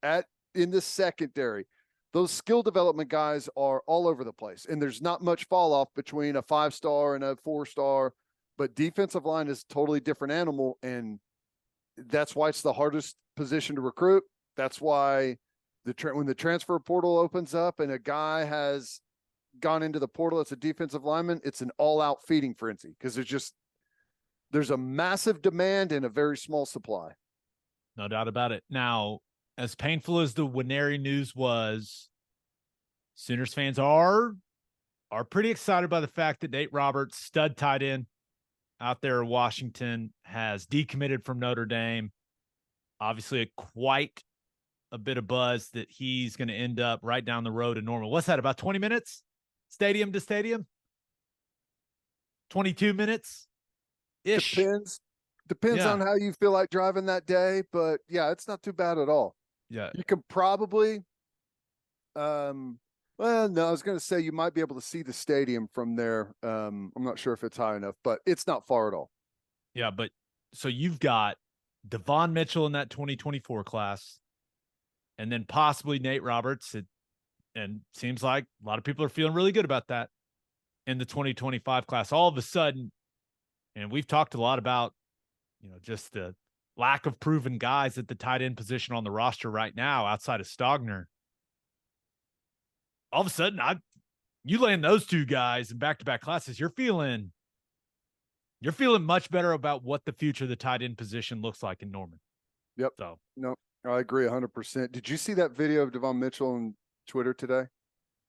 in the secondary. Those skill development guys are all over the place, and there's not much fall off between a 5-star and a 4-star, but defensive line is a totally different animal, and that's why it's the hardest position to recruit. That's why when the transfer portal opens up and a guy has gone into the portal as a defensive lineman, it's an all-out feeding frenzy because there's a massive demand and a very small supply. No doubt about it. Now, as painful as the Nwaneri news was, Sooners fans are pretty excited by the fact that Nate Roberts, stud tight end out there in Washington, has decommitted from Notre Dame. Obviously, quite a bit of buzz that he's going to end up right down the road in Norman. What's that, about 20 minutes? Stadium to stadium? 22 minutes-ish? Depends on how you feel like driving that day, but yeah, it's not too bad at all. Yeah. You can probably, well, no, I was going to say you might be able to see the stadium from there. I'm not sure if it's high enough, but it's not far at all. Yeah, but so you've got Devon Mitchell in that 2024 class, and then possibly Nate Roberts. And seems like a lot of people are feeling really good about that in the 2025 class. All of a sudden, and we've talked a lot about, just the lack of proven guys at the tight end position on the roster right now outside of Stogner. All of a sudden, you land those two guys in back-to-back classes, you're feeling much better about what the future of the tight end position looks like in Norman. Yep. So no, I agree 100%. Did you see that video of Devon Mitchell on Twitter today?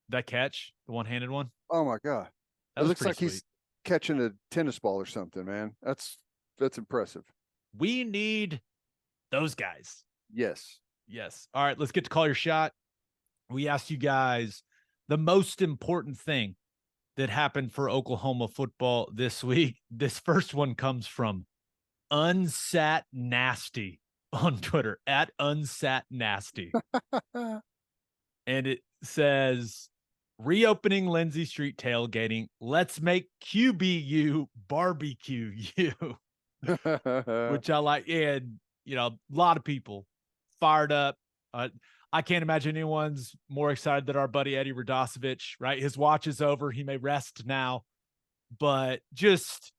That catch, the one-handed one? Oh my God. It looks like he's catching a tennis ball or something, man. That's impressive. We need those guys. Yes. All right, let's get to call your shot. We asked you guys the most important thing that happened for Oklahoma football this week. This first one comes from Unsat Nasty on Twitter, at Unsat Nasty. And it says, reopening Lindsey Street tailgating. Let's make QBU barbecue you. Which I like. And, a lot of people fired up. I can't imagine anyone's more excited than our buddy Eddie Radosevich, right? His watch is over. He may rest now, but just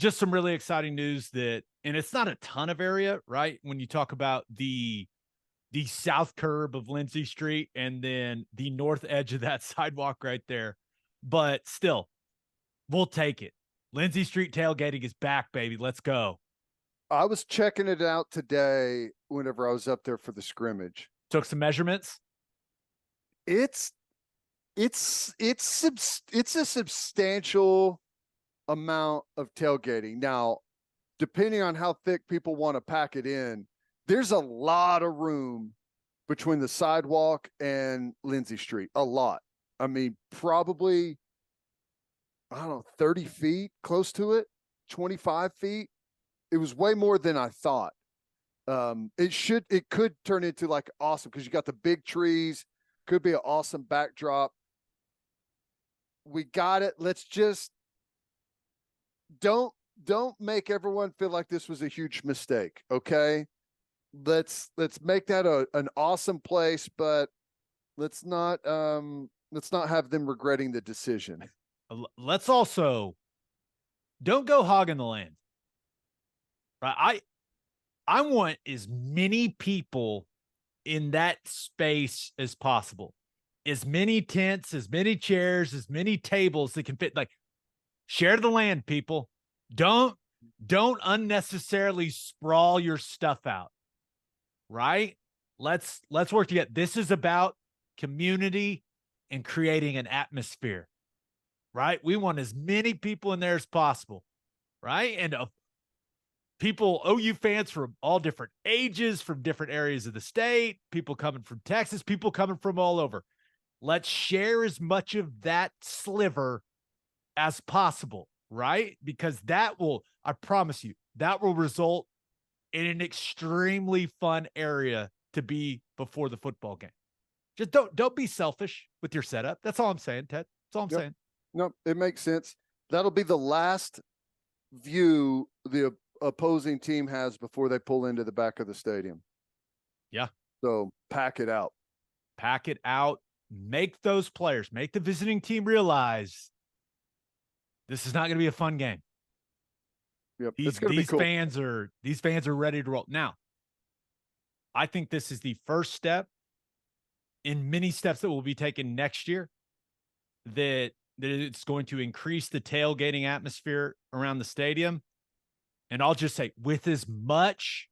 some really exciting news and it's not a ton of area, right? When you talk about the south curb of Lindsey Street and then the north edge of that sidewalk right there, but still, we'll take it. Lindsey Street tailgating is back, baby. Let's go. I was checking it out today whenever I was up there for the scrimmage. Took some measurements. It's a substantial amount of tailgating. Now, depending on how thick people want to pack it in, there's a lot of room between the sidewalk and Lindsey Street. A lot. I mean, probably, 30 feet, close to it, 25 feet. It was way more than I thought. It could turn into like awesome because you got the big trees, could be an awesome backdrop. We got it. Let's just don't make everyone feel like this was a huge mistake. Okay. Let's make that an awesome place, but let's not have them regretting the decision. Let's also don't go hogging the land. Right. I want as many people in that space as possible. As many tents, as many chairs, as many tables that can fit. Like, share the land, people. Don't unnecessarily sprawl your stuff out. Right? Let's work together. This is about community and creating an atmosphere. Right? We want as many people in there as possible. Right? And people, OU fans from all different ages, from different areas of the state, people coming from Texas, people coming from all over. Let's share as much of that sliver as possible, right? Because that will, I promise you, that will result in an extremely fun area to be before the football game. Just don't be selfish with your setup. That's all I'm saying, Ted. That's all I'm saying. No, it makes sense. That'll be the last view the opposing team has before they pull into the back of the stadium. Yeah. So pack it out. Pack it out. Make those players, make the visiting team realize this is not going to be a fun game. Yep. It's going to be cool. These fans are ready to roll. Now, I think this is the first step in many steps that will be taken next year that it's going to increase the tailgating atmosphere around the stadium. And I'll just say, with as much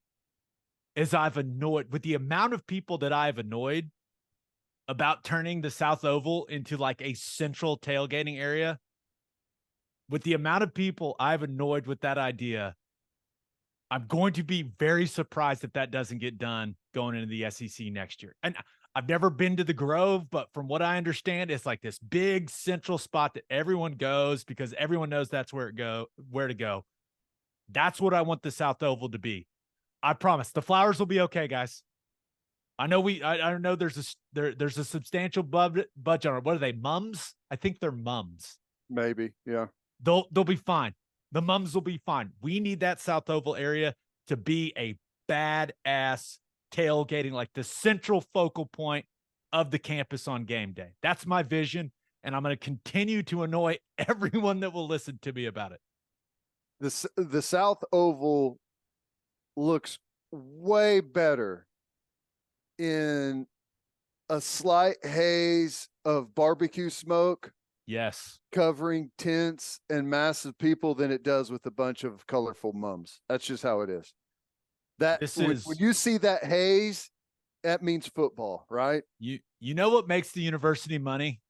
is I've annoyed with the amount of people that I've annoyed about turning the South Oval into like a central tailgating area. With the amount of people I've annoyed with that idea, I'm going to be very surprised if that doesn't get done going into the SEC next year. And I've never been to the Grove, but from what I understand, it's like this big central spot that everyone goes because everyone knows that's where to go. That's what I want the South Oval to be. I promise. The Flowers will be okay, guys. I know I know there's a substantial budget on it. What are they, mums? I think they're mums. Maybe, yeah. They'll be fine. The mums will be fine. We need that South Oval area to be a badass tailgating, like the central focal point of the campus on game day. That's my vision, and I'm going to continue to annoy everyone that will listen to me about it. The South Oval looks way better in a slight haze of barbecue smoke. Yes. Covering tents and massive people than it does with a bunch of colorful mums. That's just how it is. When you see that haze, that means football, right? You know what makes the university money?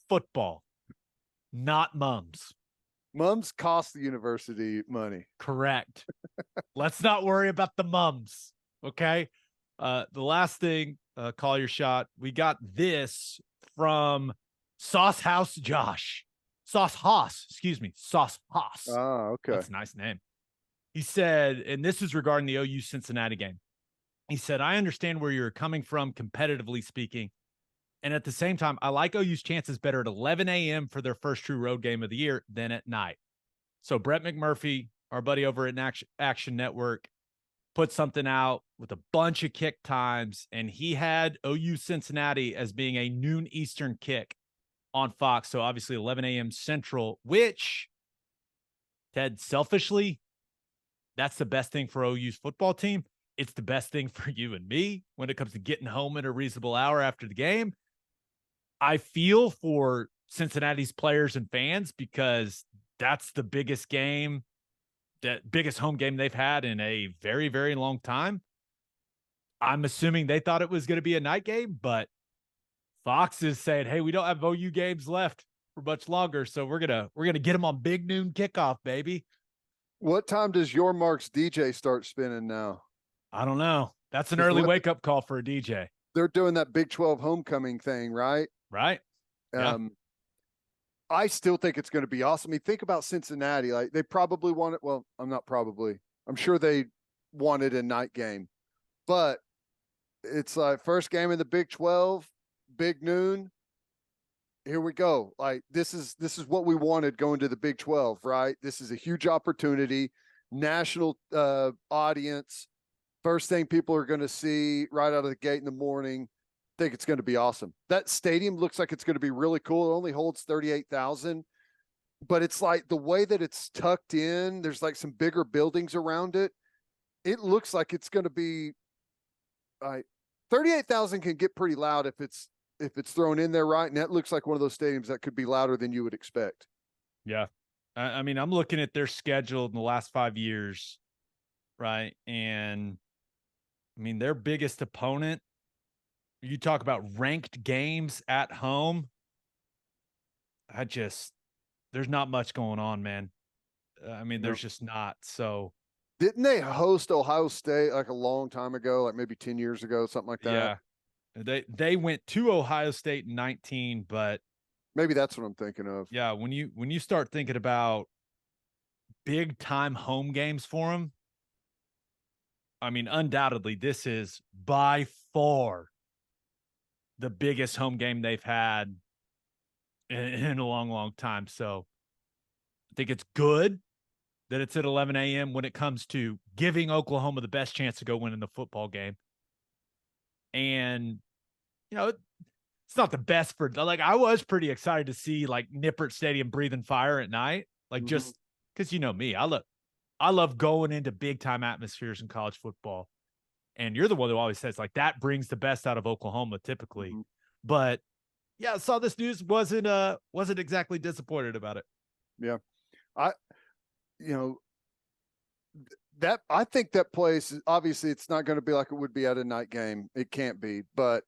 Football, not mums. Mums cost the university money. Correct. Let's not worry about the mums. Okay. The last thing, call your shot. We got this from Sauce House Josh. Sauce Haas. Oh, okay. That's a nice name. He said, and this is regarding the OU Cincinnati game. He said, I understand where you're coming from, competitively speaking. And at the same time, I like OU's chances better at 11 a.m. for their first true road game of the year than at night. So Brett McMurphy, our buddy over at Action Network, put something out with a bunch of kick times, and he had OU Cincinnati as being a noon Eastern kick on Fox. So obviously 11 a.m. Central, which, Ted, selfishly, that's the best thing for OU's football team. It's the best thing for you and me when it comes to getting home at a reasonable hour after the game. I feel for Cincinnati's players and fans because that's the biggest game, that biggest home game they've had in a very, very long time. I'm assuming they thought it was going to be a night game, but Fox is saying, hey, we don't have OU games left for much longer, so we're gonna get them on big noon kickoff, baby. What time does Your Mark's DJ start spinning now? I don't know. That's an early wake-up call for a DJ. They're doing that Big 12 homecoming thing, right? Right. Yeah. I still think it's going to be awesome. I mean, think about Cincinnati. Like, they probably want it. Well, I'm sure they wanted a night game, but it's like first game in the Big 12, big noon. Here we go. Like, this is what we wanted going to the Big 12, right? This is a huge opportunity, national audience. First thing people are going to see right out of the gate in the morning. I think it's going to be awesome. That stadium looks like it's going to be really cool. It only holds 38,000, but it's like the way that it's tucked in, there's like some bigger buildings around it. It looks like it's going to be 38,000 can get pretty loud if it's thrown in there right. And that looks like one of those stadiums that could be louder than you would expect. Yeah. I mean, I'm looking at their schedule in the last 5 years, right? And I mean, their biggest opponent, you talk about ranked games at home. There's not much going on, man. I mean, there's just not. So didn't they host Ohio State like a long time ago, like maybe 10 years ago, something like that? Yeah. They went to Ohio State in 19, but maybe that's what I'm thinking of. Yeah, when you start thinking about big time home games for them, I mean, undoubtedly, this is by far the biggest home game they've had in a long, long time. So I think it's good that it's at 11 a.m. when it comes to giving Oklahoma the best chance to go win in the football game. And, you know, it's not the best for, like, I was pretty excited to see like Nippert Stadium breathing fire at night. Like, just because, you know me, I love going into big time atmospheres in college football. And you're the one who always says like that brings the best out of Oklahoma typically. But yeah, I saw this news, wasn't exactly disappointed about it. Yeah. I think that place, obviously it's not going to be like it would be at a night game. It can't be, but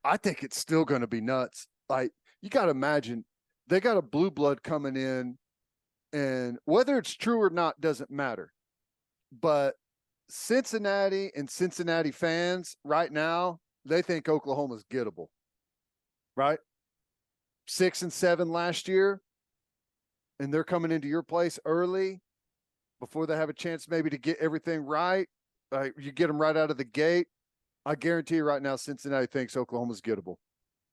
I think it's still going to be nuts. Like, you got to imagine they got a blue blood coming in, and whether it's true or not doesn't matter. But Cincinnati and Cincinnati fans right now, they think Oklahoma's gettable, right? 6-7 last year, and they're coming into your place early before they have a chance maybe to get everything right. You get them right out of the gate. I guarantee you right now, Cincinnati thinks Oklahoma's gettable.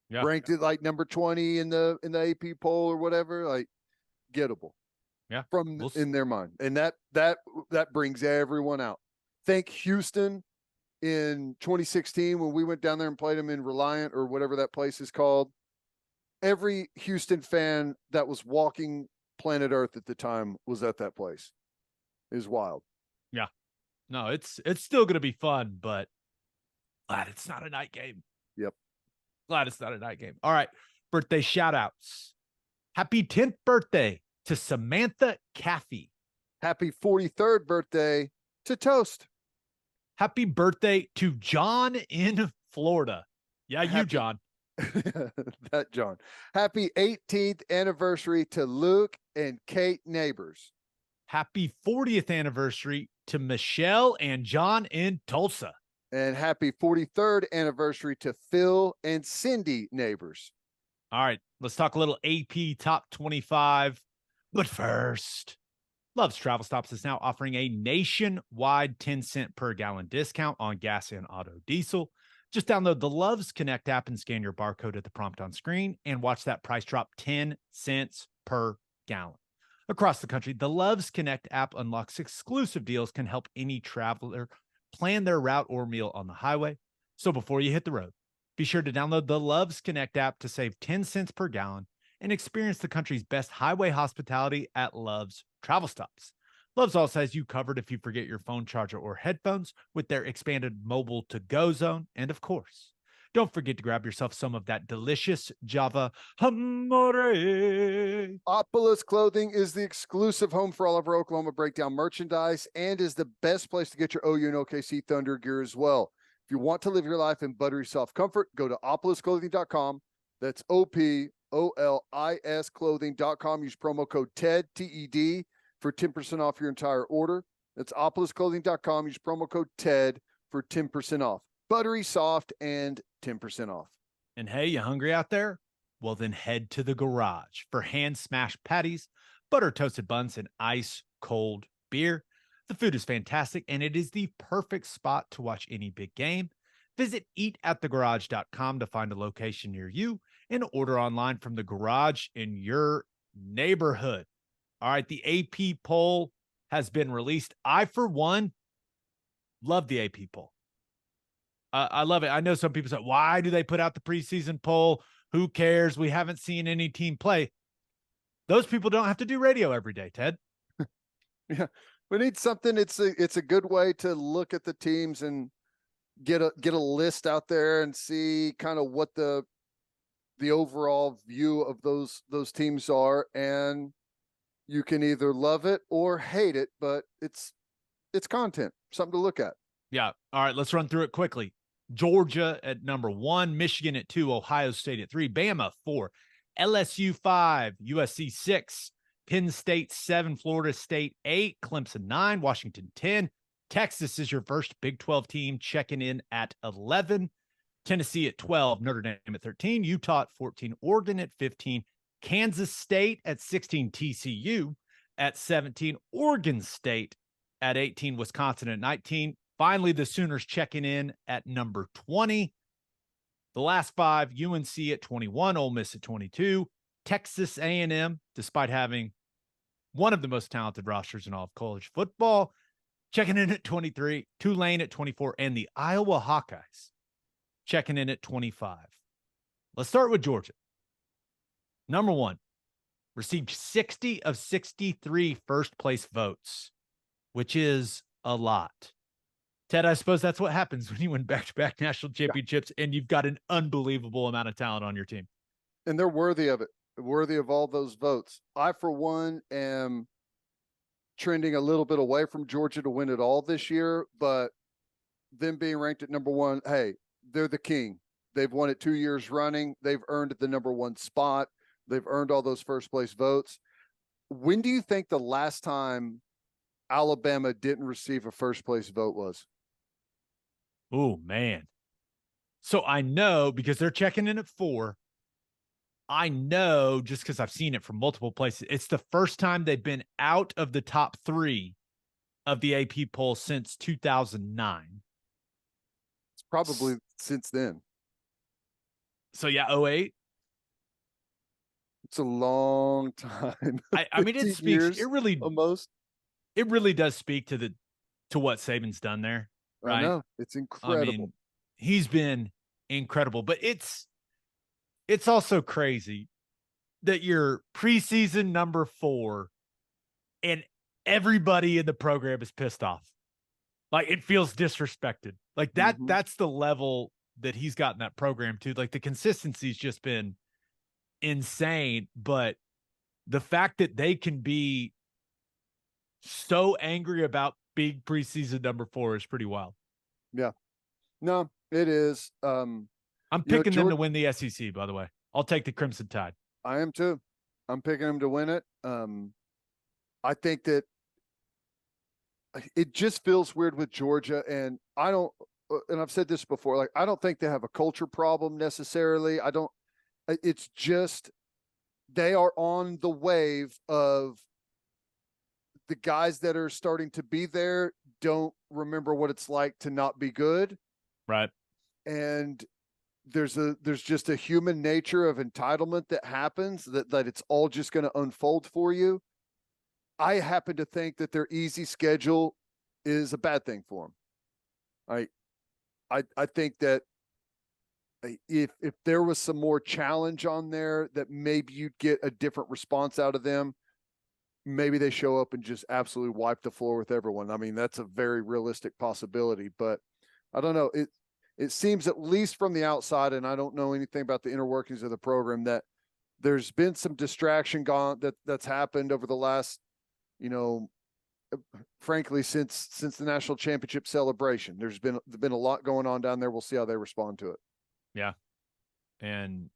Yeah. Ranked at like number 20 in the AP poll or whatever, like gettable. Yeah. In their mind. And that brings everyone out. Think Houston in 2016 when we went down there and played them in Reliant or whatever that place is called. Every Houston fan that was walking planet Earth at the time was at that place. It was wild. Yeah. No, it's still going to be fun, but glad it's not a night game. Yep. Glad it's not a night game. All right. Birthday shout outs. Happy 10th birthday to Samantha Caffey. Happy 43rd birthday to Toast. Happy birthday to John in Florida. Yeah, you, John. That John. Happy 18th anniversary to Luke and Kate Neighbors. Happy 40th anniversary to Michelle and John in Tulsa. And happy 43rd anniversary to Phil and Cindy Neighbors. All right, let's talk a little AP Top 25. But first, Love's Travel Stops is now offering a nationwide 10-cent per gallon discount on gas and auto diesel. Just download the Love's Connect app and scan your barcode at the prompt on screen and watch that price drop 10 cents per gallon. Across the country, the Love's Connect app unlocks exclusive deals, can help any traveler plan their route or meal on the highway. So before you hit the road, be sure to download the Love's Connect app to save 10 cents per gallon and experience the country's best highway hospitality at Love's Travel Stops. Love's also has you covered if you forget your phone charger or headphones with their expanded mobile to-go zone. And of course, don't forget to grab yourself some of that delicious Java Morey. Opolis Clothing is the exclusive home for all of our Oklahoma Breakdown merchandise and is the best place to get your OU and OKC Thunder gear as well. If you want to live your life in buttery soft comfort, go to opolisclothing.com. That's OPOLIS clothing.com. Use promo code TED, TED, for 10% off your entire order. That's opolisclothing.com. Use promo code TED for 10% off. Buttery soft and 10% off. And hey, you hungry out there? Well, then head to the garage for hand-smashed patties, butter-toasted buns, and ice-cold beer. The food is fantastic, and it is the perfect spot to watch any big game. Visit eatatthegarage.com to find a location near you and order online from the garage in your neighborhood. All right, the AP poll has been released. I, for one, love the AP poll. I love it. I know some people say, why do they put out the preseason poll? Who cares? We haven't seen any team play. Those people don't have to do radio every day, Ted. Yeah, we need something. It's a good way to look at the teams and get a list out there and see kind of what the overall view of those teams are. And you can either love it or hate it, but it's content, something to look at. Yeah. All right, let's run through it quickly. Georgia at number 1, Michigan at 2, Ohio State at 3, Bama 4, LSU 5, USC 6, Penn State 7, Florida State 8, Clemson 9, Washington 10. Texas is your first Big 12 team, checking in at 11. Tennessee at 12, Notre Dame at 13, Utah at 14, Oregon at 15, Kansas State at 16, TCU at 17, Oregon State at 18, Wisconsin at 19. Finally, the Sooners checking in at number 20. The last 5, UNC at 21, Ole Miss at 22, Texas A&M, despite having one of the most talented rosters in all of college football, checking in at 23, Tulane at 24, and the Iowa Hawkeyes checking in at 25. Let's start with Georgia. Number 1, received 60 of 63 first-place votes, which is a lot. Ted, I suppose that's what happens when you win back-to-back national championships and you've got an unbelievable amount of talent on your team. And they're worthy of it, worthy of all those votes. I, for one, am trending a little bit away from Georgia to win it all this year, but them being ranked at number one, hey, they're the king. They've won it 2 years running. They've earned the number one spot. They've earned all those first place votes. When do you think the last time Alabama didn't receive a first place vote was? Oh, man. So I know because they're checking in at 4. I know just because I've seen it from multiple places. It's the first time they've been out of the top 3 of the AP poll since 2009. It's probably since then. So yeah, 08. It's a long time. I mean, it speaks. It really almost. It really does speak to what Saban's done there. Right? I know, it's incredible. I mean, he's been incredible, but it's also crazy that you're preseason number 4 and everybody in the program is pissed off. Like, it feels disrespected. Like that, that's the level that he's gotten that program to. Like, the consistency's just been insane, but the fact that they can be so angry about being preseason number 4 is pretty wild. Yeah. No, it is. I'm picking them to win the SEC, by the way. I'll take the Crimson Tide. I am too. I'm picking them to win it. I think that it just feels weird with Georgia, and I've said this before, like, I don't think they have a culture problem necessarily. It's just they are on the wave of the guys that are starting to be there don't remember what it's like to not be good. Right. And there's just a human nature of entitlement that happens that it's all just going to unfold for you. I happen to think that their easy schedule is a bad thing for them. I think that if there was some more challenge on there, that maybe you'd get a different response out of them. Maybe they show up and just absolutely wipe the floor with everyone. I mean, that's a very realistic possibility, but I don't know. It seems, at least from the outside, and I don't know anything about the inner workings of the program, that there's been some distraction that's happened over the last, frankly, since the national championship celebration. There's been a lot going on down there. We'll see how they respond to it. Yeah. And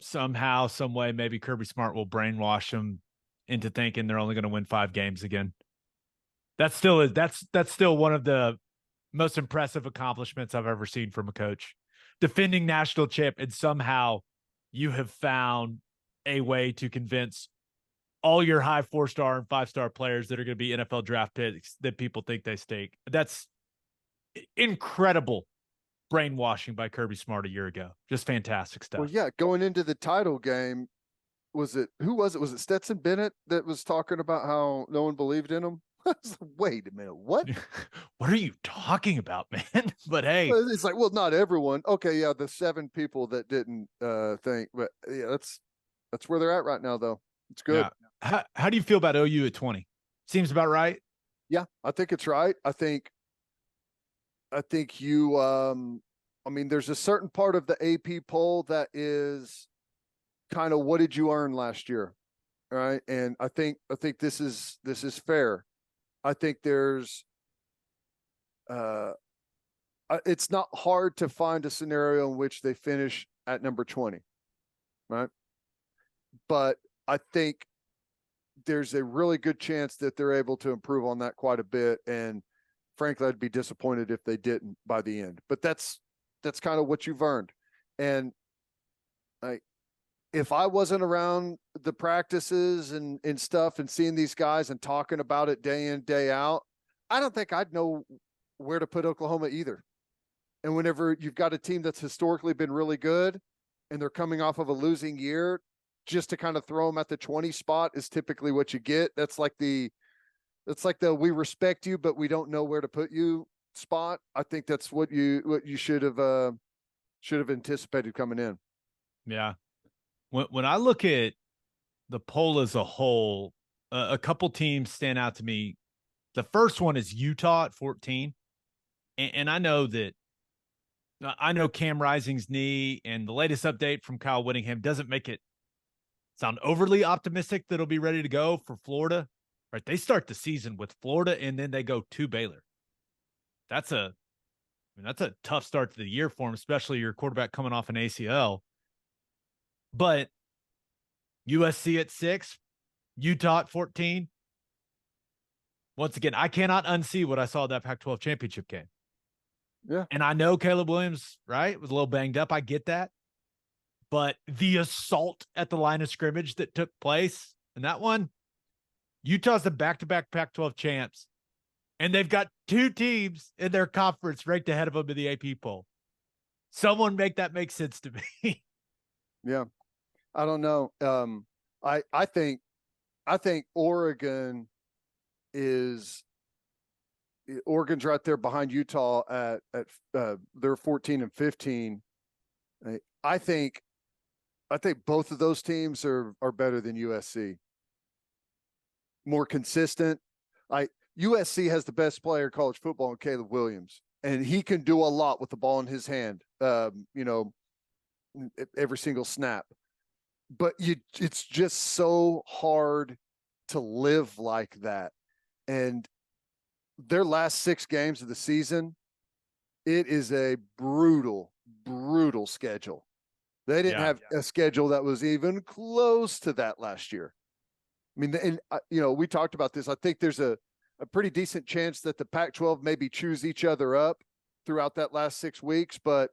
somehow, some way, maybe Kirby Smart will brainwash them into thinking they're only going to win 5 games again. That's still one of the most impressive accomplishments I've ever seen from a coach. Defending national champ, and somehow you have found a way to convince all your high 4-star and 5-star players that are going to be NFL draft picks that people think they stake. That's incredible brainwashing by Kirby Smart a year ago. Just fantastic stuff. Well, yeah, going into the title game, who was it? Was it Stetson Bennett that was talking about how no one believed in him? Wait a minute, what? What are you talking about, man? But hey, it's like, well, not everyone. Okay, yeah, the 7 people that didn't think, but yeah, that's where they're at right now, though. It's good. Yeah. How do you feel about OU at 20? Seems about right. Yeah, I think it's right. I think you. I mean, there's a certain part of the AP poll that is kind of, what did you earn last year, right? And I think this is fair. I think there's it's not hard to find a scenario in which they finish at number 20, right? But I think there's a really good chance that they're able to improve on that quite a bit. And frankly, I'd be disappointed if they didn't by the end. But that's kind of what you've earned. And if I wasn't around the practices and stuff and seeing these guys and talking about it day in, day out, I don't think I'd know where to put Oklahoma either. And whenever you've got a team that's historically been really good and they're coming off of a losing year, just to kind of throw them at the 20 spot is typically what you get. That's like the we respect you, but we don't know where to put you spot. I think that's what you should have anticipated coming in. Yeah. When I look at the poll as a whole, a couple teams stand out to me. The first one is Utah at 14. And I know Cam Rising's knee and the latest update from Kyle Whittingham doesn't make it sound overly optimistic that he'll be ready to go for Florida. right? They start the season with Florida and then they go to Baylor. That's a tough start to the year for them, especially your quarterback coming off an ACL. But USC at 6, Utah at 14. Once again, I cannot unsee what I saw at that Pac-12 championship game. Yeah. And I know Caleb Williams, right, was a little banged up. I get that. But the assault at the line of scrimmage that took place in that one, Utah's the back-to-back Pac-12 champs. And they've got 2 teams in their conference ranked ahead of them in the AP poll. Someone make that make sense to me. Yeah. I don't know. I think Oregon's right there behind Utah at they're 14 and 15. I think both of those teams are better than USC. More consistent. USC has the best player in college football in Caleb Williams, and he can do a lot with the ball in his hand. Every single snap. But it's just so hard to live like that. And their last 6 games of the season, it is a brutal, brutal schedule. They didn't have a schedule that was even close to that last year. I mean, and we talked about this. I think there's a pretty decent chance that the Pac-12 maybe chews each other up throughout that last 6 weeks, but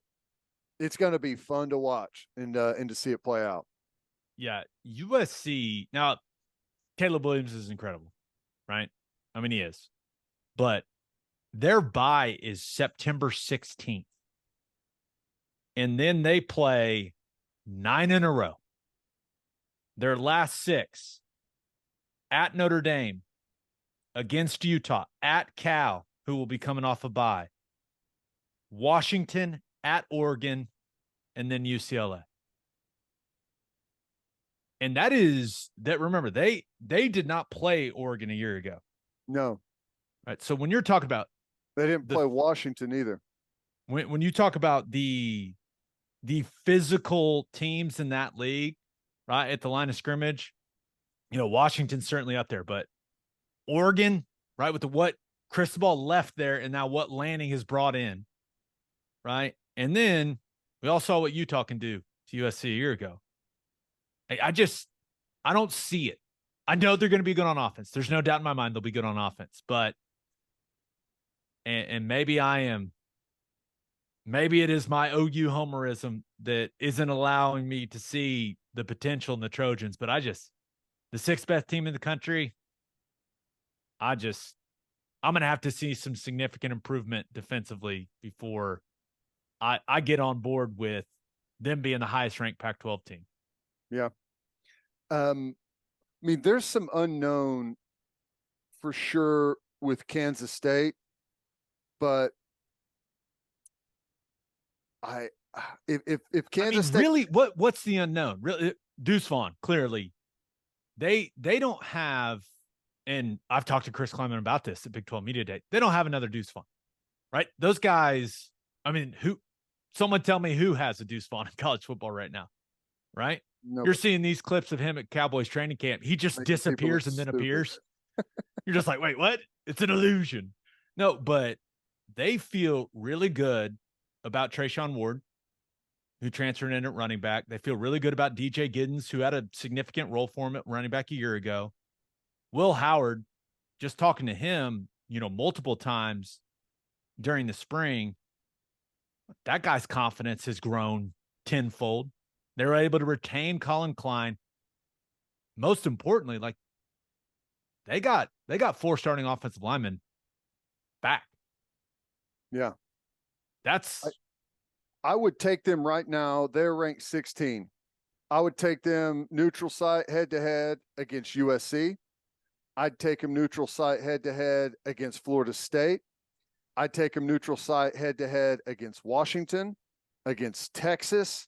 it's going to be fun to watch and to see it play out. Yeah, USC. Now, Caleb Williams is incredible, right? I mean, he is. But their bye is September 16th. And then they play 9 in a row. Their last 6 at Notre Dame, against Utah, at Cal, who will be coming off a bye, Washington, at Oregon, and then UCLA. And remember, they did not play Oregon a year ago. No. Right. So when you're talking about, they didn't play Washington either. When you talk about the physical teams in that league, right, at the line of scrimmage, Washington's certainly up there, but Oregon, right, with what Cristobal left there and now what Lanning has brought in, right? And then we all saw what Utah can do to USC a year ago. I don't see it. I know they're going to be good on offense. There's no doubt in my mind they'll be good on offense, but and maybe it is my OU homerism that isn't allowing me to see the potential in the Trojans, but the 6th best team in the country, I'm going to have to see some significant improvement defensively before I get on board with them being the highest ranked Pac-12 team. Yeah. I mean, there's some unknown for sure with Kansas State, but if Kansas State really, what's the unknown? Really, Deuce Vaughn, clearly, they don't have, and I've talked to Chris Kleiman about this at Big 12 Media Day. They don't have another Deuce Vaughn, right? Those guys. I mean, someone tell me who has a Deuce Vaughn in college football right now, right? Nobody. You're seeing these clips of him at Cowboys training camp. He just disappears and then appears. You're just like, wait, what? It's an illusion. No, but they feel really good about Trayshawn Ward, who transferred in at running back. They feel really good about DJ Giddens, who had a significant role for him at running back a year ago. Will Howard, just talking to him, multiple times during the spring, that guy's confidence has grown tenfold. They were able to retain Colin Klein. Most importantly, they got 4 starting offensive linemen back. Yeah. I would take them right now. They're ranked 16. I would take them neutral site head-to-head against USC. I'd take them neutral site head-to-head against Florida State. I'd take them neutral site head-to-head against Washington, against Texas.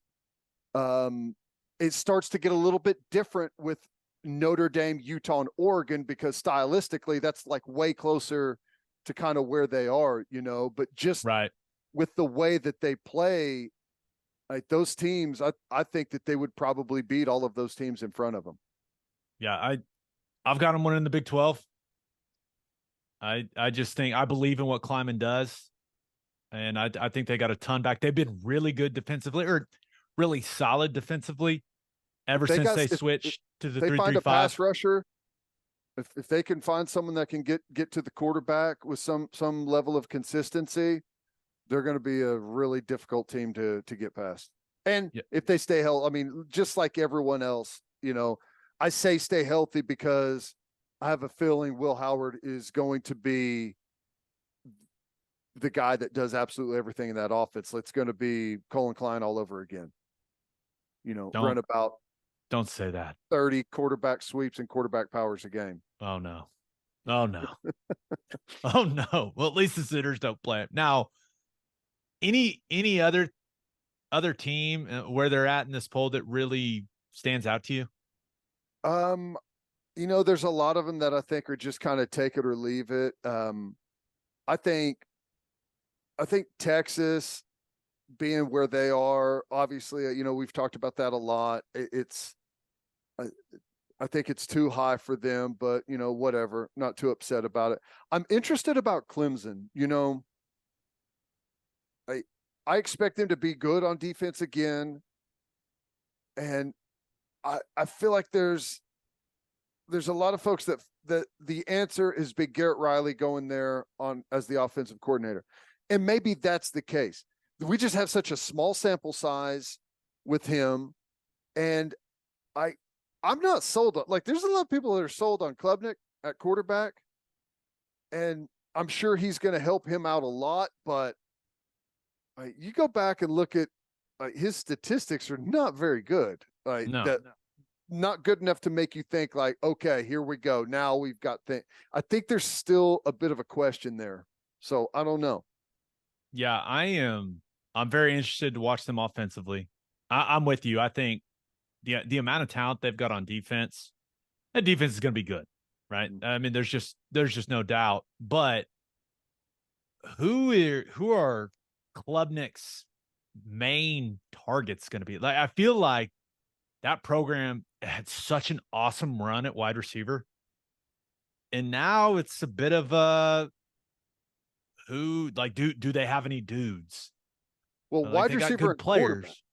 It starts to get a little bit different with Notre Dame, Utah, and Oregon, because stylistically that's way closer to kind of where they are, but just right with the way that they play, those teams, I think that they would probably beat all of those teams in front of them. Yeah, I've got them winning the Big 12. I just think I believe in what Kleiman does. And I think they got a ton back. They've been really good defensively, or really solid defensively If ever they since got they if switched to the they three find three a pass five. rusher, if they can find someone that can get to the quarterback with some level of consistency, they're going to be a really difficult team to get past. And Yeah. if they stay healthy, I mean, just like everyone else, I say stay healthy because I have a feeling Will Howard is going to be the guy that does absolutely everything in that offense. It's going to be Colin Klein all over again. Run Don't about don't say that. 30 quarterback sweeps and quarterback powers a game. Oh no. Oh no. Oh no. Well, at least the Sooners don't play it. Now, any other team where they're at in this poll that really stands out to you? There's a lot of them that I think are just kind of take it or leave it. I think Texas being where they are, obviously, we've talked about that a lot. I think it's too high for them, but whatever, not too upset about it. I'm interested about Clemson. I expect them to be good on defense again. And I feel like there's a lot of folks that the answer is big Garrett Riley going there on as the offensive coordinator. And maybe that's the case. We just have such a small sample size with him. And I'm not sold on, like, there's a lot of people that are sold on Klubnik at quarterback. And I'm sure he's going to help him out a lot, but you go back and look at his statistics are not very good. No. Not good enough to make you think like, okay, here we go. Now we've got I think there's still a bit of a question there. So I don't know. Yeah, I'm very interested to watch them offensively. I'm with you. I think the amount of talent they've got on defense, that defense is going to be good, right? I mean, there's just no doubt. But who are Klubnik's main targets going to be? Like, I feel like that program had such an awesome run at wide receiver, and now it's a bit of a who, like, do they have any dudes? Well, Like, wide they got receiver good and quarterback. players.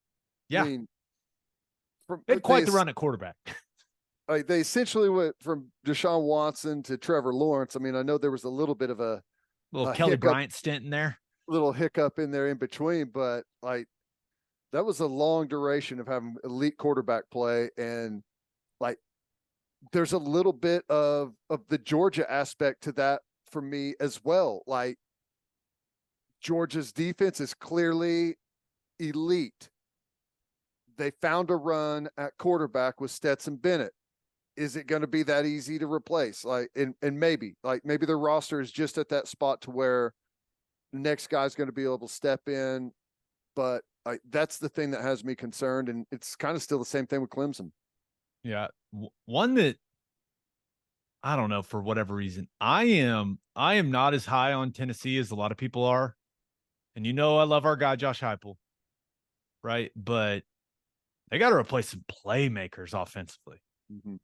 Yeah, I mean, they had quite the run at quarterback. They essentially went from Deshaun Watson to Trevor Lawrence. I mean, I know there was a little bit of a Little Kelly Bryant stint in there. Little hiccup in there in between, but like that was a long duration of having elite quarterback play. And like there's a little bit of the Georgia aspect to that for me as well. Like Georgia's defense is clearly elite. They found a run at quarterback with Stetson Bennett. Is it going to be that easy to replace? Like, and maybe their roster is just at that spot to where the next guy's going to be able to step in. But that's the thing that has me concerned. And it's kind of still the same thing with Clemson. Yeah. One that I don't know, for whatever reason, I am not as high on Tennessee as a lot of people are. And I love our guy Josh Heupel, right? But they got to replace some playmakers offensively. Mm-hmm.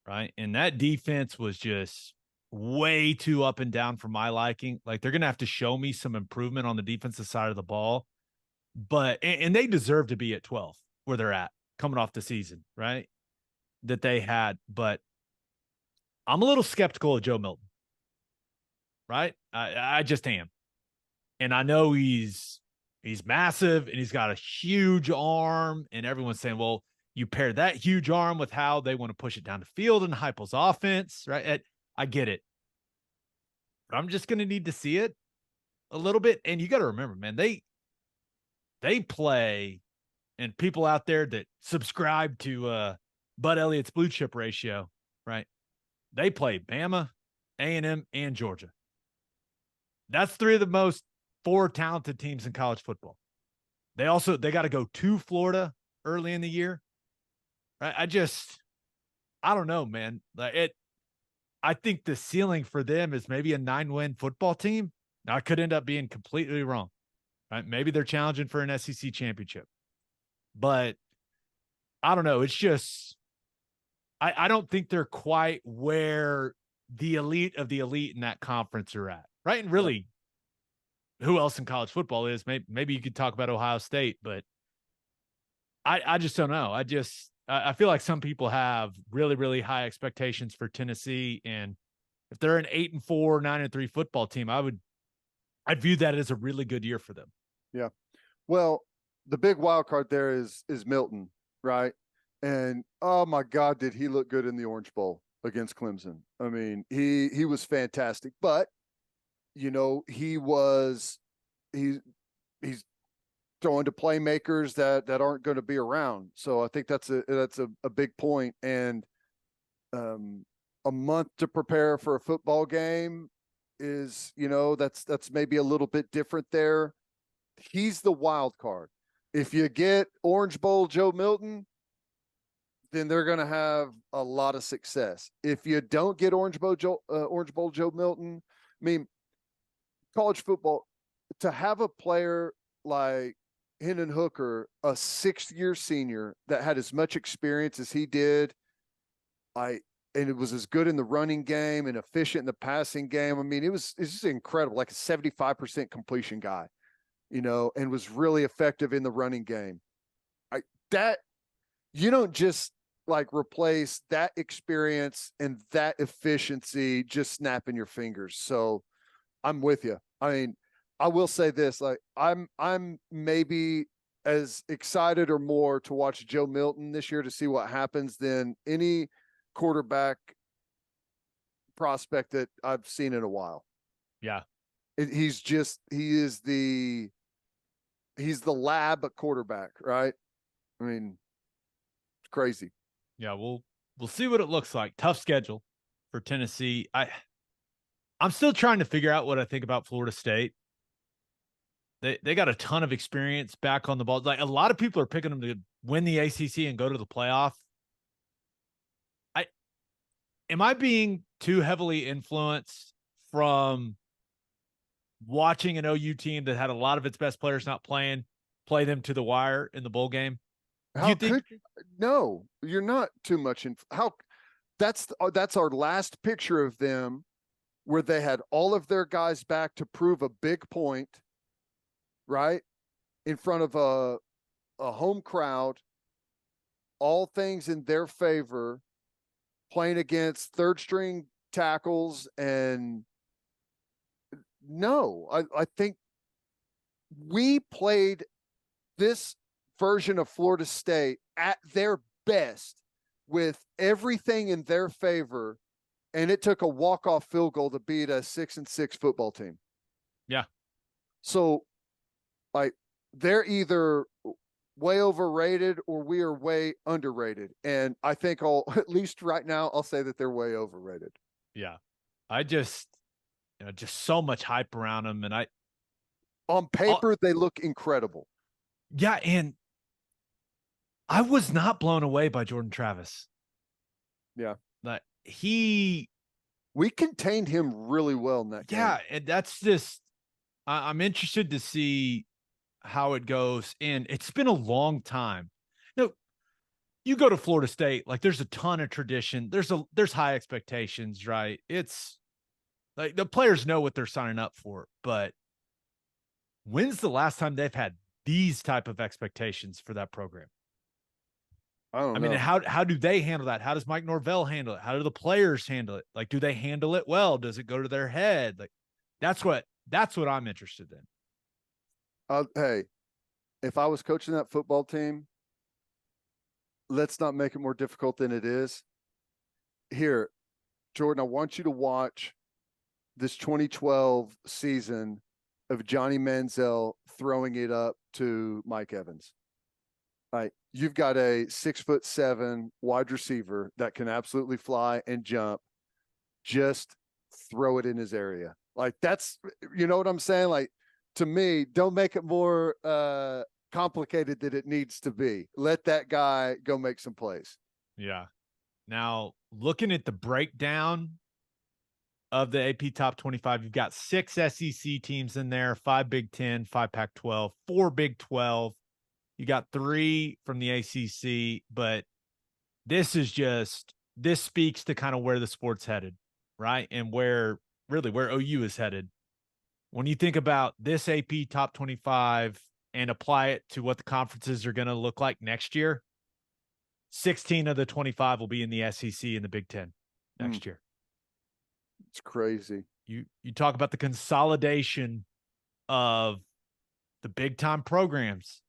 Right. And that defense was just way too up and down for my liking. Like, they're going to have to show me some improvement on the defensive side of the ball. But, and they deserve to be at 12 where they're at coming off the season, right? That they had. But I'm a little skeptical of Joe Milton, right? I just am. And I know he's massive and he's got a huge arm, and everyone's saying, well, you pair that huge arm with how they want to push it down the field in Heupel's offense, right? I get it. But I'm just going to need to see it a little bit. And you got to remember, man, they play, and people out there that subscribe to Bud Elliott's blue chip ratio, right? They play Bama, A&M, and Georgia. That's three of the four talented teams in college football. They got to go to Florida early in the year. I don't know, man. I think the ceiling for them is maybe a 9-win football team. Now, I could end up being completely wrong. Right? Maybe they're challenging for an SEC championship. But I don't know. It's just I don't think they're quite where the elite of the elite in that conference are at, right? And really, who else in college football is? Maybe you could talk about Ohio State, but I just don't know. I feel like some people have really, really high expectations for Tennessee, and if they're an 8-4, 9-3 football team, I'd view that as a really good year for them. Yeah. Well, the big wild card there is Milton, right? And oh my God, did he look good in the Orange Bowl against Clemson? I mean, he was fantastic, but you know, he's throwing to playmakers that aren't going to be around. So I think that's a big point. And a month to prepare for a football game is, you know, that's maybe a little bit different there. He's the wild card. If you get Orange Bowl Joe Milton, then they're going to have a lot of success. If you don't get Orange Bowl Joe Milton, I mean, college football, to have a player like Hendon Hooker, a 6th-year senior that had as much experience as he did, and it was as good in the running game and efficient in the passing game. I mean, it's just incredible, like a 75% completion guy, you know, and was really effective in the running game. That you don't just like replace that experience and that efficiency just snapping your fingers. So I'm with you. I mean, I will say this, like I'm maybe as excited or more to watch Joe Milton this year to see what happens than any quarterback prospect that I've seen in a while. Yeah. He's the lab quarterback, right? I mean, it's crazy. Yeah, we'll see what it looks like. Tough schedule for Tennessee. I'm still trying to figure out what I think about Florida State. They got a ton of experience back on the ball. Like a lot of people are picking them to win the ACC and go to the playoff. Am I being too heavily influenced from watching an OU team that had a lot of its best players not playing, play them to the wire in the bowl game? No, you're not too much that's our last picture of them where they had all of their guys back to prove a big point, right? In front of a home crowd, all things in their favor, playing against third string tackles. And no, I think we played this version of Florida State at their best with everything in their favor, and it took a walk-off field goal to beat a 6-6 football team. Yeah. So like they're either way overrated or we are way underrated. And I think at least right now, I'll say that they're way overrated. Yeah. I just so much hype around them. And on paper, they look incredible. Yeah. And I was not blown away by Jordan Travis. Yeah. Like we contained him really well in that game. Yeah. And that's just, I'm interested to see how it goes. And it's been a long time. You go to Florida State, like there's a ton of tradition. There's high expectations, right? It's like the players know what they're signing up for, but when's the last time they've had these type of expectations for that program? I mean, how do they handle that? How does Mike Norvell handle it? How do the players handle it? Like, do they handle it well? Does it go to their head? Like, that's what I'm interested in. Hey, if I was coaching that football team, let's not make it more difficult than it is. Here, Jordan, I want you to watch this 2012 season of Johnny Manziel throwing it up to Mike Evans. Right. You've got a 6'7" wide receiver that can absolutely fly and jump. Just throw it in his area. Like that's, you know what I'm saying? Like, to me, don't make it more complicated than it needs to be. Let that guy go make some plays. Yeah. Now, looking at the breakdown of the AP Top 25, you've got 6 SEC teams in there, 5 Big 10, 5 Pac-12, 4 Big 12. You got 3 from the ACC, but this speaks to kind of where the sport's headed right? And where OU is headed. When you think about this AP top 25 and apply it to what the conferences are going to look like next year, 16 of the 25 will be in the SEC and the Big Ten next year. It's crazy. You talk about the consolidation of the big time programs,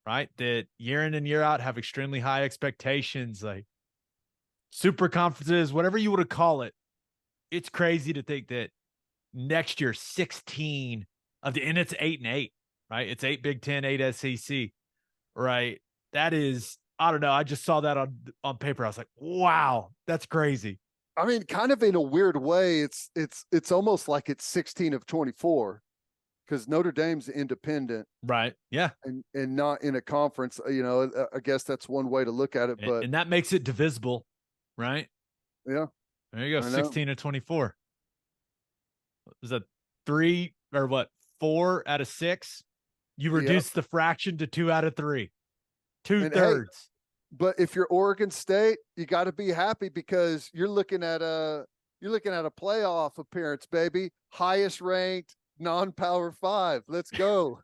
right? That year in and year out have extremely high expectations, like super conferences, whatever you want to call it. It's crazy to think that next year, 16 of the, and it's 8-8, right? It's 8 Big Ten, 8 SEC, right? That is, I don't know. I just saw that on paper. I was like, wow, that's crazy. I mean, kind of in a weird way, it's almost like it's 16 of 24 because Notre Dame's independent, right? Yeah, and not in a conference. You know, I guess that's one way to look at it, but and that makes it divisible, right? Yeah, there you go. 16 of 24. Is that 3 or what? 4 out of 6? You reduce the fraction to 2 out of 3, 2/3. Hey, but if you're Oregon State, you got to be happy because you're looking at a playoff appearance, baby. Highest ranked non-Power 5. Let's go.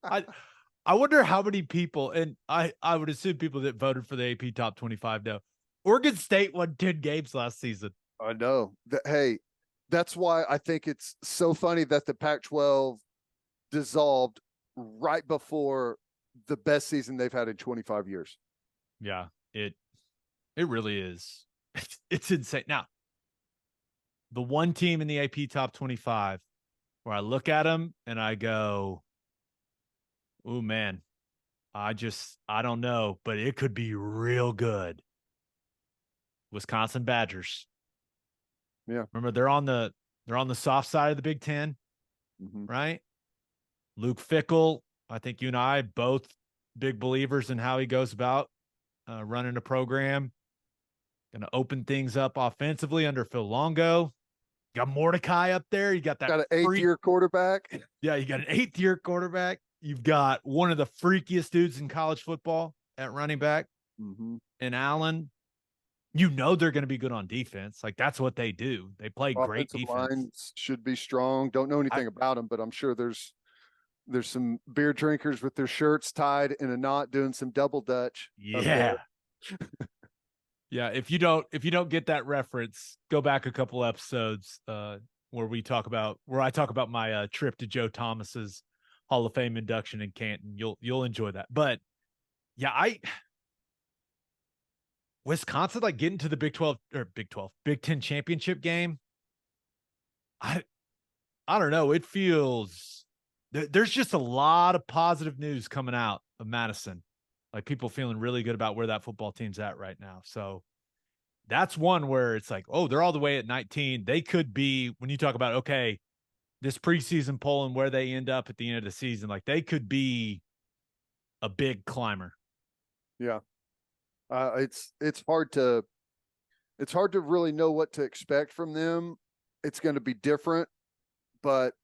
I wonder how many people, and I would assume people that voted for the AP top 25 know. Oregon State won 10 games last season. I know. Hey, that's why I think it's so funny that the Pac-12 dissolved right before the best season they've had in 25 years. Yeah, it really is. It's insane. Now, the one team in the AP top 25 where I look at them and I go, oh man, I don't know, but it could be real good. Wisconsin Badgers. Yeah. Remember, they're on the soft side of the Big Ten, right? Luke Fickell, I think you and I both big believers in how he goes about running a program. Going to open things up offensively under Phil Longo. You got Mordecai up there. You got that. Got an 8th-year quarterback. Yeah, you got an 8th-year quarterback. You've got one of the freakiest dudes in college football at running back, and Allen. You know they're going to be good on defense. Like, that's what they do. They play great defense. Lines should be strong. Don't know anything about them, but I'm sure there's some beer drinkers with their shirts tied in a knot doing some double dutch. Yeah. Yeah. If you don't get that reference, go back a couple episodes where I talk about my trip to Joe Thomas's Hall of Fame induction in Canton. You'll enjoy that. But yeah, Wisconsin, like, getting to the Big Ten championship game. I don't know. It feels there's just a lot of positive news coming out of Madison. Like, people feeling really good about where that football team's at right now. So that's one where it's like, oh, they're all the way at 19. They could be, when you talk about, okay, this preseason poll and where they end up at the end of the season, like, they could be a big climber. Yeah. It's hard to really know what to expect from them. It's going to be different, but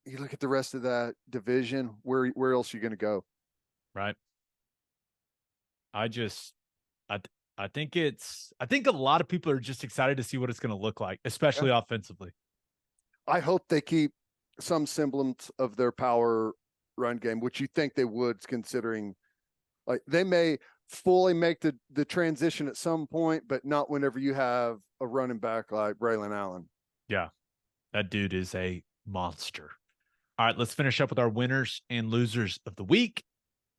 you look at the rest of that division, where else are you going to go? Right. I think a lot of people are just excited to see what it's going to look like, especially offensively. I hope they keep some semblance of their power run game, which you think they would, considering like they may fully make the transition at some point, but not whenever you have a running back like Braylon Allen. Yeah, that dude is a monster. All right, let's finish up with our winners and losers of the week.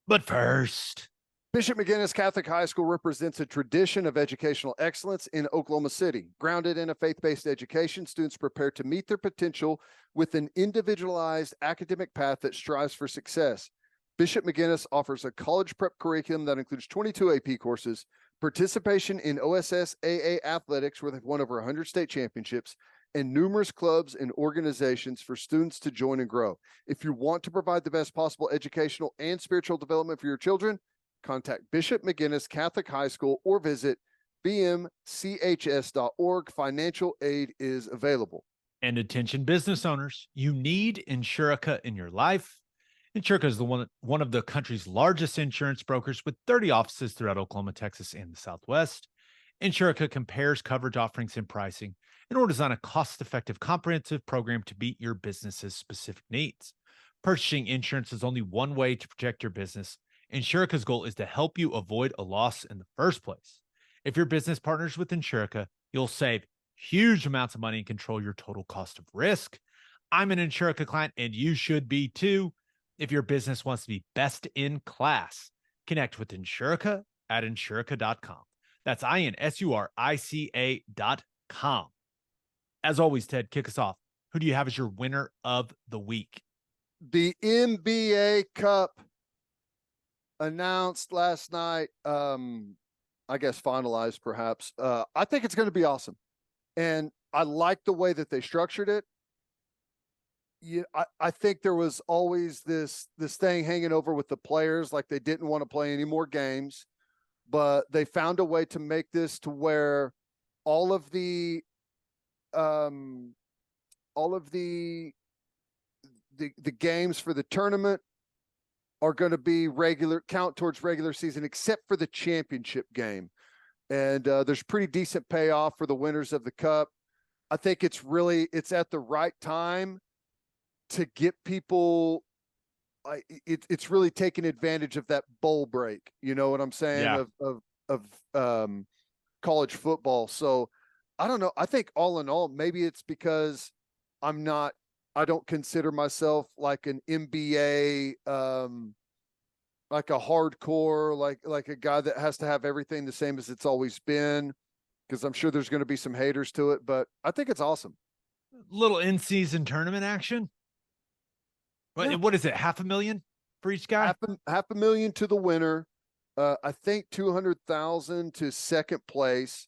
But first, Bishop McGuinness Catholic High School represents a tradition of educational excellence in Oklahoma City. Grounded in a faith-based education, students prepare to meet their potential with an individualized academic path that strives for success. Bishop McGuinness offers a college prep curriculum that includes 22 AP courses, participation in OSSAA athletics where they've won over 100 state championships, and numerous clubs and organizations for students to join and grow. If you want to provide the best possible educational and spiritual development for your children, contact Bishop McGuinness Catholic High School or visit bmchs.org. Financial aid is available. And attention business owners, you need Insurica in your life. Insurica is one of the country's largest insurance brokers with 30 offices throughout Oklahoma, Texas, and the Southwest. Insurica compares coverage offerings and pricing in order to design a cost-effective, comprehensive program to meet your business's specific needs. Purchasing insurance is only one way to protect your business. Insurica's goal is to help you avoid a loss in the first place. If your business partners with Insurica, you'll save huge amounts of money and control your total cost of risk. I'm an Insurica client, and you should be too. If your business wants to be best in class, connect with Insurica at insurica.com. That's INSURICA.com. As always, Ted, kick us off. Who do you have as your winner of the week? The NBA Cup announced last night. I guess finalized perhaps. I think it's going to be awesome. And I like the way that they structured it. I think there was always this thing hanging over with the players, like they didn't want to play any more games, but they found a way to make this to where all of the games for the tournament are going to be count towards regular season, except for the championship game. And there's pretty decent payoff for the winners of the cup. I think it's at the right time to get people. It's really taking advantage of that bowl break. You know what I'm saying? Yeah. Of college football. So I don't know. I think all in all, maybe it's because I don't consider myself like an NBA, like a hardcore, like a guy that has to have everything the same as it's always been, because I'm sure there's going to be some haters to it, but I think it's awesome. Little in-season tournament action. Yeah. What is it? $500,000 for each guy? $500,000 to the winner. I think 200,000 to second place.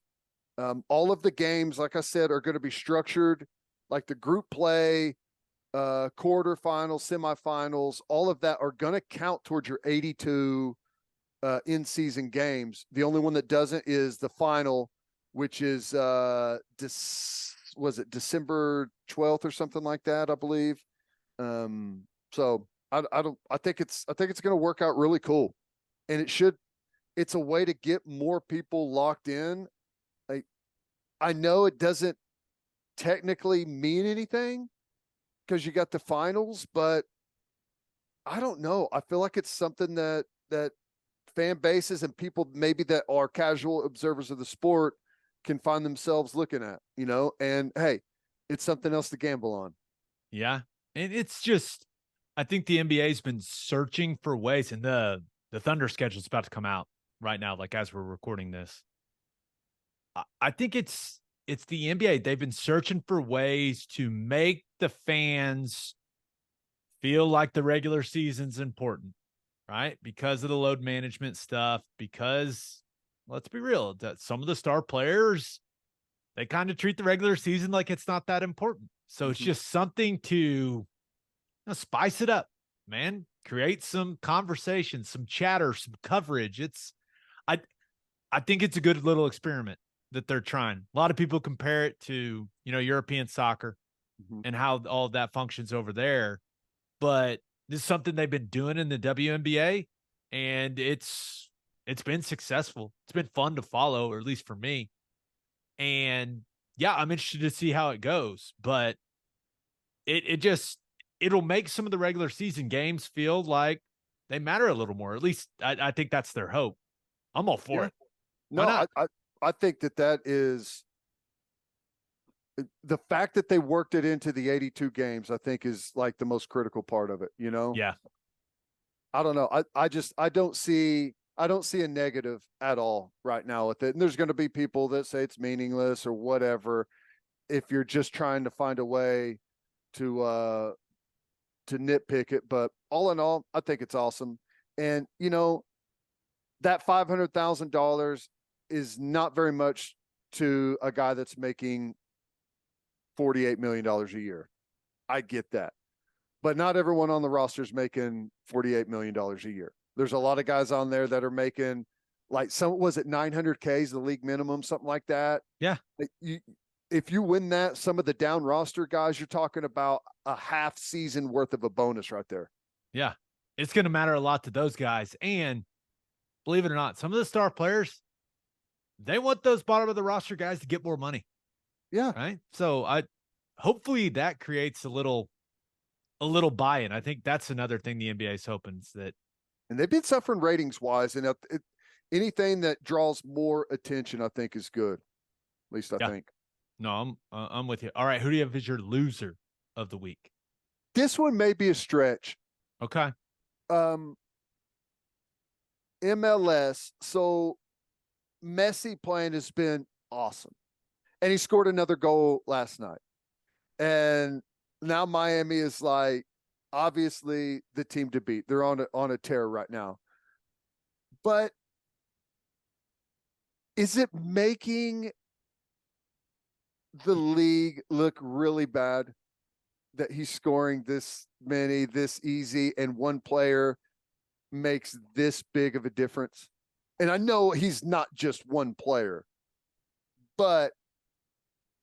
All of the games, like I said, are going to be structured like the group play, quarterfinals, semifinals. All of that are going to count towards your 82 in-season games. The only one that doesn't is the final, which is was it December 12th or something like that, I believe. So I think it's going to work out really cool, and it's a way to get more people locked in. I know it doesn't technically mean anything because you got the finals, but I don't know. I feel like it's something that fan bases and people maybe that are casual observers of the sport can find themselves looking at, and hey, it's something else to gamble on. Yeah. And it's just, I think the NBA's been searching for ways, and the Thunder schedule is about to come out right now, like as we're recording this. I think it's the NBA. They've been searching for ways to make the fans feel like the regular season's important, right? Because of the load management stuff, because let's be real, that some of the star players, they kind of treat the regular season like it's not that important. So it's just something to spice it up, man. Create some conversation, some chatter, some coverage. I think it's a good little experiment that they're trying. A lot of people compare it to, European soccer and how all of that functions over there. But this is something they've been doing in the WNBA, and it's been successful. It's been fun to follow, or at least for me. And yeah, I'm interested to see how it goes, but it'll make some of the regular season games feel like they matter a little more. At least I think that's their hope. I'm all for it. No, I think that is the fact that they worked it into the 82 games, I think is like the most critical part of it, Yeah. I don't know. I don't see a negative at all right now with it. And there's going to be people that say it's meaningless or whatever, if you're just trying to find a way to nitpick it. But all in all, I think it's awesome. And that $500,000 is not very much to a guy that's making $48 million a year. I get that. But not everyone on the roster is making $48 million a year. There's a lot of guys on there that are making like was it 900K is the league minimum, something like that. Yeah. If you win that, some of the down roster guys, you're talking about a half season worth of a bonus right there. Yeah. It's going to matter a lot to those guys. And believe it or not, some of the star players, they want those bottom of the roster guys to get more money. Yeah. Right. So hopefully that creates a little buy-in. I think that's another thing the NBA is hoping is that. And they've been suffering ratings wise, and anything that draws more attention, I think, is good. At least I think. No, I'm with you. All right, who do you have as your loser of the week? This one may be a stretch. Okay. MLS. So Messi playing has been awesome, and he scored another goal last night. And now Miami is like obviously the team to beat. They're on a tear right now. But is it making the league look really bad that he's scoring this many, this easy, and one player makes this big of a difference? And I know he's not just one player, but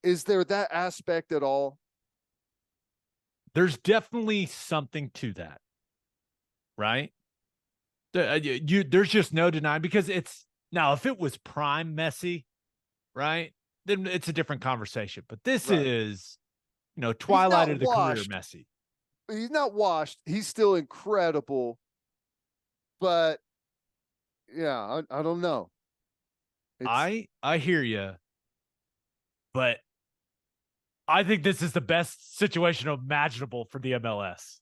is there that aspect at all? There's definitely something to that, right? There's just no denying, because it's now, if it was prime Messi, right, then it's a different conversation. But this is, twilight of the career Messi. He's not washed. He's still incredible. But yeah, I don't know. I hear you, but I think this is the best situation imaginable for the MLS.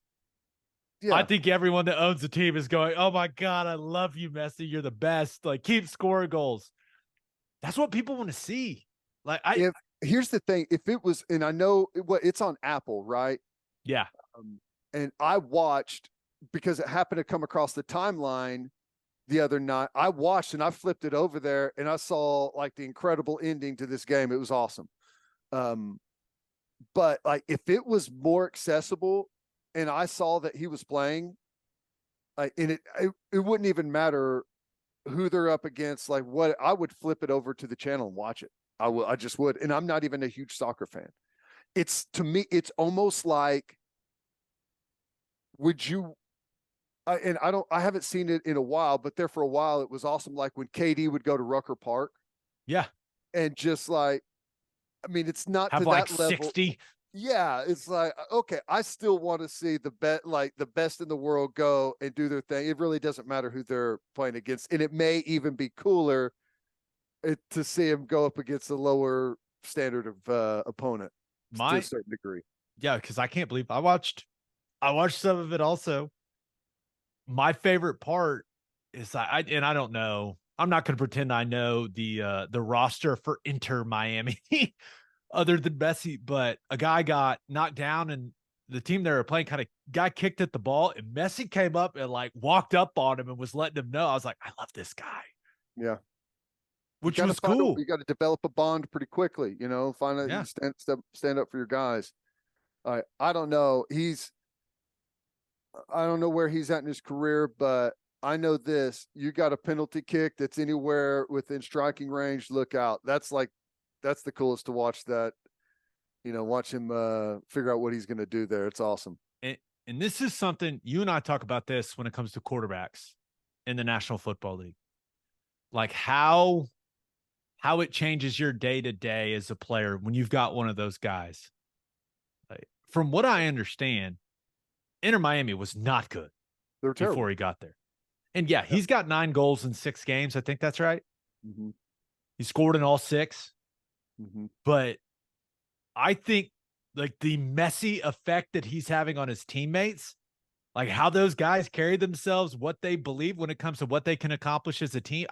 Yeah. I think everyone that owns the team is going, oh my God, I love you, Messi. You're the best. Like, keep scoring goals. That's what people want to see. Like, here's the thing. If it was, and I know it's on Apple, right? Yeah. And I watched, because it happened to come across the timeline the other night. I watched and I flipped it over there and I saw like the incredible ending to this game. It was awesome. But like, if it was more accessible and I saw that he was playing, and it wouldn't even matter who they're up against. Like, what, I would flip it over to the channel and watch it. I just would. And I'm not even a huge soccer fan. To me, it's almost like, would you, and I haven't seen it in a while, but there for a while, it was awesome. Like when KD would go to Rucker Park. Yeah. And just like, I mean, it's not have to like that level. 60. Yeah. It's like, okay, I still want to see the best in the world go and do their thing. It really doesn't matter who they're playing against. And it may even be cooler to see him go up against a lower standard of opponent to a certain degree. Yeah. Cause I can't believe I watched some of it also. My favorite part is I don't know. I'm not going to pretend I know the roster for Inter Miami other than Messi, but a guy got knocked down and the team they were playing kind of got kicked at the ball, and Messi came up and like walked up on him and was letting him know. I was like, I love this guy. Yeah. Which was cool. You got to develop a bond pretty quickly, find out, stand up for your guys. I don't know. I don't know where he's at in his career, but I know this. You got a penalty kick that's anywhere within striking range, look out. That's the coolest to watch that, watch him figure out what he's going to do there. It's awesome. And this is something you and I talk about this when it comes to quarterbacks in the National Football League. Like how it changes your day-to-day as a player when you've got one of those guys. Like, from what I understand, Inter Miami was not good before he got there. And yeah, he's got 9 goals in 6 games. I think that's right. Mm-hmm. He scored in all 6. Mm-hmm. But I think like the Messi effect that he's having on his teammates, like how those guys carry themselves, what they believe when it comes to what they can accomplish as a team.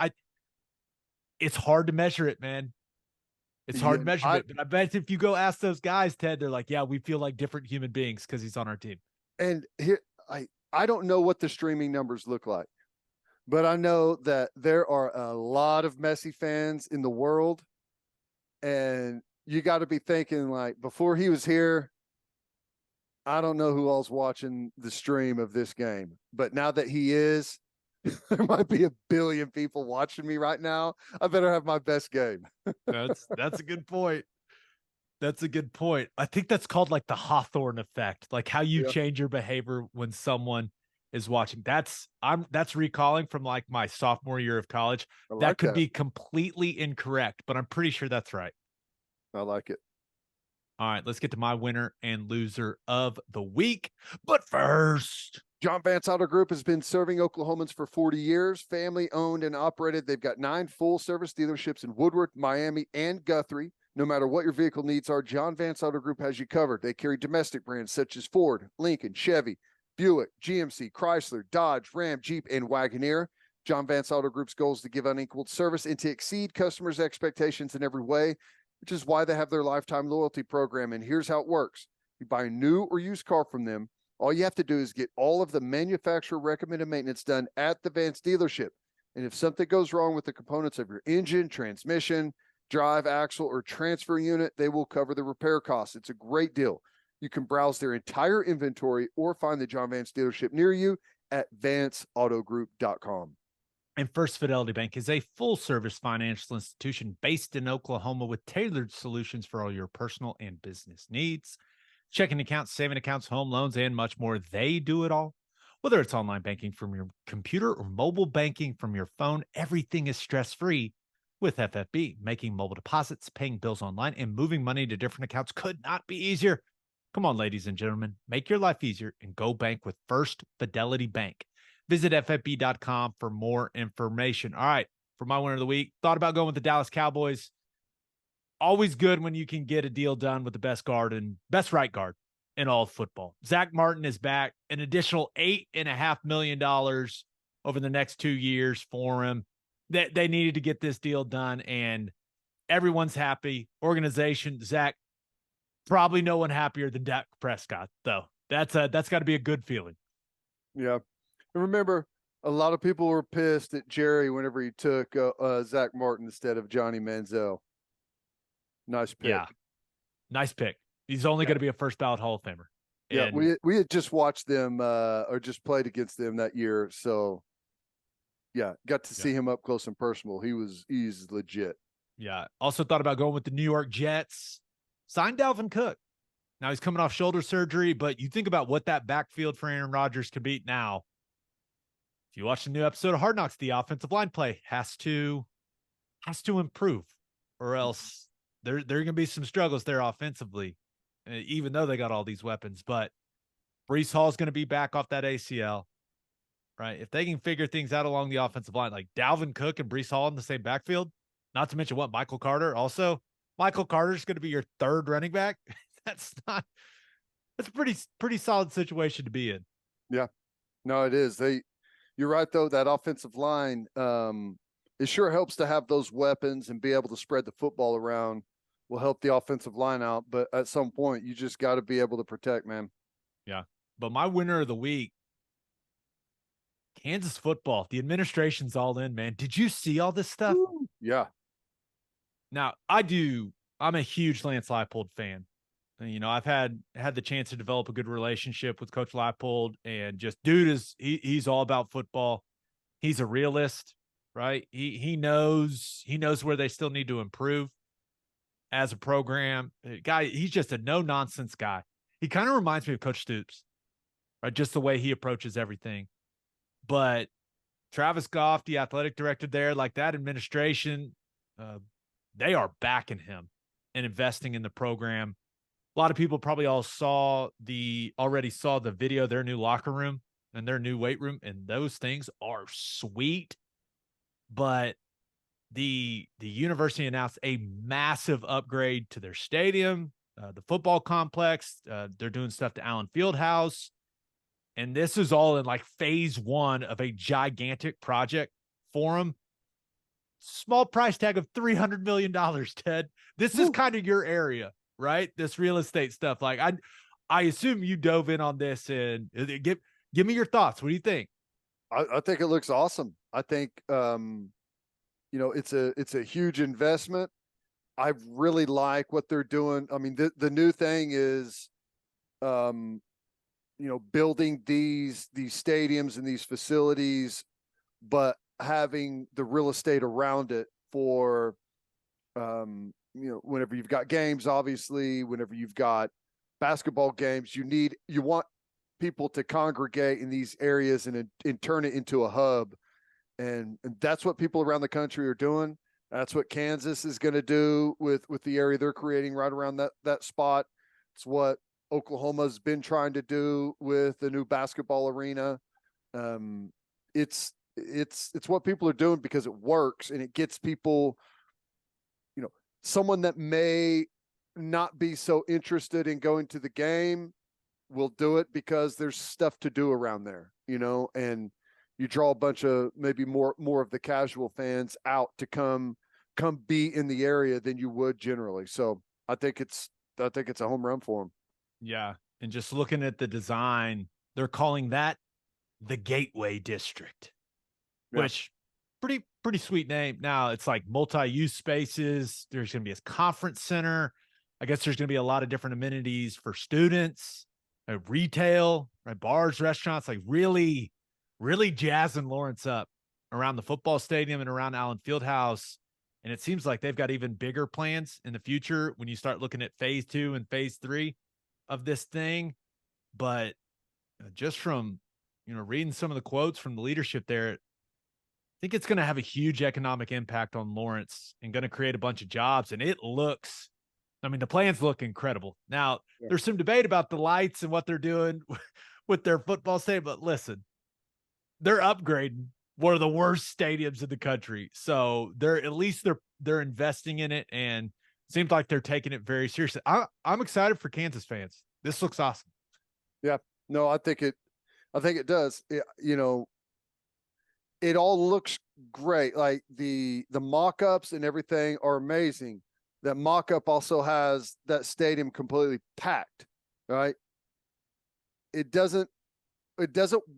It's hard to measure it, man. It's hard to measure it. But I bet if you go ask those guys, Ted, they're like, yeah, we feel like different human beings because he's on our team. And here, I don't know what the streaming numbers look like, but I know that there are a lot of Messi fans in the world. And you got to be thinking, like, before he was here, I don't know who all's watching the stream of this game. But now that he is, there might be 1 billion people watching me right now. I better have my best game. That's a good point. That's a good point. I think that's called like the Hawthorne effect, like how you change your behavior when someone is watching. That's recalling from like my sophomore year of college. I That like could that. be completely incorrect, but I'm pretty sure that's right. I like it. All right, let's get to my winner and loser of the week. But first, John Vance Auto Group has been serving Oklahomans for 40 years, family owned and operated. They've got 9 full service dealerships in Woodward, Miami, and Guthrie. No matter what your vehicle needs are, John Vance Auto Group has you covered. They carry domestic brands such as Ford, Lincoln, Chevy, Buick, GMC, Chrysler, Dodge, Ram, Jeep, and Wagoneer. John Vance Auto Group's goal is to give unequaled service and to exceed customers' expectations in every way, which is why they have their lifetime loyalty program. And here's how it works. You buy a new or used car from them, all you have to do is get all of the manufacturer recommended maintenance done at the Vance dealership. And if something goes wrong with the components of your engine, transmission, drive, axle, or transfer unit, they will cover the repair costs. It's a great deal. You can browse their entire inventory or find the John Vance dealership near you at vanceautogroup.com. And First Fidelity Bank is a full-service financial institution based in Oklahoma with tailored solutions for all your personal and business needs. Checking accounts, saving accounts, home loans, and much more. They do it all. Whether it's online banking from your computer or mobile banking from your phone, everything is stress-free with FFB. Making mobile deposits, paying bills online, and moving money to different accounts could not be easier. Come on, ladies and gentlemen, make your life easier and go bank with First Fidelity Bank. Visit ffb.com for more information. All right, for my winner of the week, thought about going with the Dallas Cowboys. Always good when you can get a deal done with the best right guard in all of football. Zack Martin is back, an additional $8.5 million over the next 2 years for him. They needed to get this deal done, and everyone's happy. Organization, Zack, probably no one happier than Dak Prescott, though. That's got to be a good feeling. Yeah. And remember, a lot of people were pissed at Jerry whenever he took Zack Martin instead of Johnny Manziel. Nice pick. Yeah. Nice pick. He's only going to be a first ballot Hall of Famer. Yeah, we had just watched them or just played against them that year. So yeah, got to see him up close and personal. He's legit. Yeah. Also thought about going with the New York Jets. Signed Dalvin Cook. Now he's coming off shoulder surgery, but you think about what that backfield for Aaron Rodgers could be now. If you watch the new episode of Hard Knocks, the offensive line play has to improve, or else there are going to be some struggles there offensively, even though they got all these weapons. But Breece Hall is going to be back off that ACL, right? If they can figure things out along the offensive line, like Dalvin Cook and Breece Hall in the same backfield, not to mention Michael Carter. Also, Michael Carter is going to be your third running back. That's a pretty solid situation to be in. Yeah, no, it is. You're right though. That offensive line, it sure helps to have those weapons and be able to spread the football around. Will help the offensive line out, but at some point, you just got to be able to protect, man. Yeah, but my winner of the week, Kansas football. The administration's all in, man. Did you see all this stuff? Woo. Yeah. Now I'm a huge Lance Leipold fan. You know, I've had the chance to develop a good relationship with Coach Leipold, and just he's all about football. He's a realist, right? He knows where they still need to improve as a program. Guy, he's just a no-nonsense guy. He kind of reminds me of Coach Stoops, right? Just the way he approaches everything. But Travis Goff, the athletic director there, like that administration, they are backing him and investing in the program. A lot of people probably already saw the video of their new locker room and their new weight room, and those things are sweet. But the university announced a massive upgrade to their stadium, the football complex. They're doing stuff to Allen Fieldhouse. And this is all in like phase 1 of a gigantic project for them. Small price tag of $300 million, Ted. This is kind of your area, right? This real estate stuff. Like I assume you dove in on this, and give me your thoughts. What do you think? I think it looks awesome. I think, it's a huge investment. I really like what they're doing. I mean, the new thing is, building these stadiums and these facilities, but having the real estate around it for, whenever you've got games, obviously, whenever you've got basketball games, you want people to congregate in these areas and turn it into a hub. And that's what people around the country are doing. That's what Kansas is going to do with the area they're creating right around that spot. It's what Oklahoma's been trying to do with the new basketball arena. It's what people are doing because it works, and it gets people, someone that may not be so interested in going to the game will do it because there's stuff to do around there, and you draw a bunch of maybe more of the casual fans out to come be in the area than you would generally. So I think it's a home run for them. Yeah. And just looking at the design, they're calling that the Gateway District, which pretty sweet name. Now it's like multi-use spaces. There's going to be a conference center. I guess there's going to be a lot of different amenities for students, retail, right? Bars, restaurants, like really jazzing Lawrence up around the football stadium and around Allen Fieldhouse. And it seems like they've got even bigger plans in the future when you start looking at phase 2 and phase 3 of this thing. But just from, reading some of the quotes from the leadership there, I think it's going to have a huge economic impact on Lawrence and going to create a bunch of jobs. And the plans look incredible. Now, there's some debate about the lights and what they're doing with their football stadium, but listen, they're upgrading one of the worst stadiums in the country. So they're investing in it, and it seems like they're taking it very seriously. I'm excited for Kansas fans. This looks awesome. Yeah, no, I think it does. It all looks great. Like the mock-ups and everything are amazing. That mock-up also has that stadium completely packed, right? It doesn't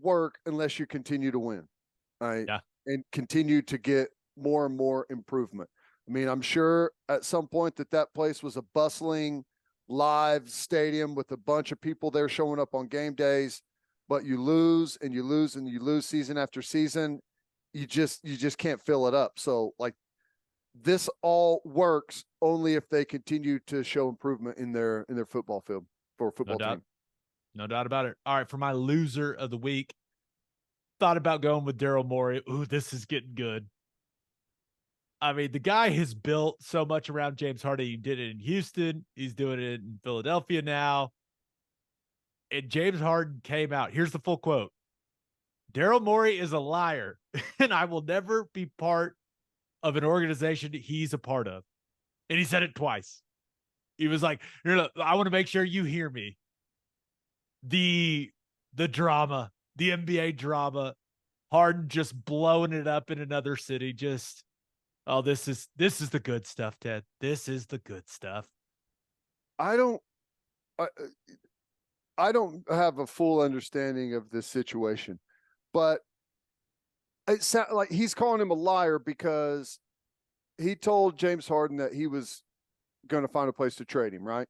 work unless you continue to win, right? Yeah. And continue to get more and more improvement. I mean, I'm sure at some point that place was a bustling live stadium with a bunch of people there showing up on game days, but you lose and you lose and you lose season after season. You just can't fill it up. So like this all works only if they continue to show improvement in their football field for a football team. No doubt about it. All right, for my loser of the week, thought about going with Daryl Morey. Ooh, this is getting good. I mean, the guy has built so much around James Harden. He did it in Houston. He's doing it in Philadelphia now. And James Harden came out. Here's the full quote. Daryl Morey is a liar, and I will never be part of an organization he's a part of. And he said it twice. He was like, no, I want to make sure you hear me. The drama, the NBA drama, Harden just blowing it up in another city. Just, this is the good stuff, Ted. This is the good stuff. I don't have a full understanding of this situation, but it sounds like he's calling him a liar because he told James Harden that he was going to find a place to trade him, right?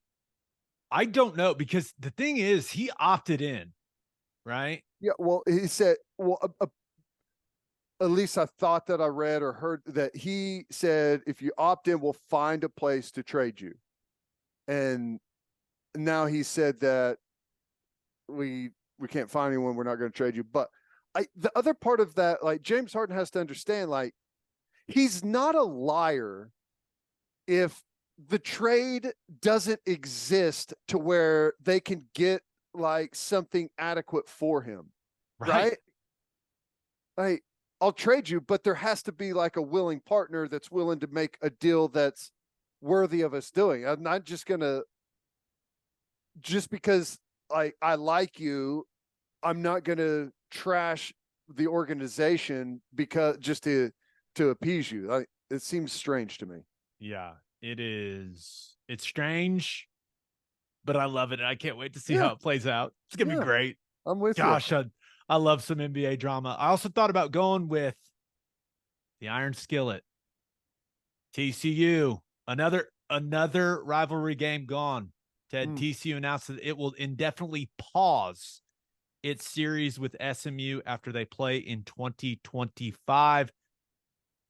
I don't know, because the thing is, he opted in, right? Yeah. Well, he said, at least I thought that I read or heard that he said, if you opt in, we'll find a place to trade you. And now he said that we can't find anyone. We're not going to trade you. But the other part of that, like James Harden has to understand, like he's not a liar if the trade doesn't exist to where they can get like something adequate for him. Right? Like, I'll trade you, but there has to be like a willing partner that's willing to make a deal that's worthy of us doing. I'm not just because I like you, I'm not going to trash the organization because just to appease you. It seems strange to me. Yeah, it is. It's strange, but I love it. And I can't wait to see how it plays out. It's going to be great. I'm with you. Gosh, I love some NBA drama. I also thought about going with the Iron Skillet. TCU, another rivalry game gone. Ted, TCU announced that it will indefinitely pause its series with SMU after they play in 2025.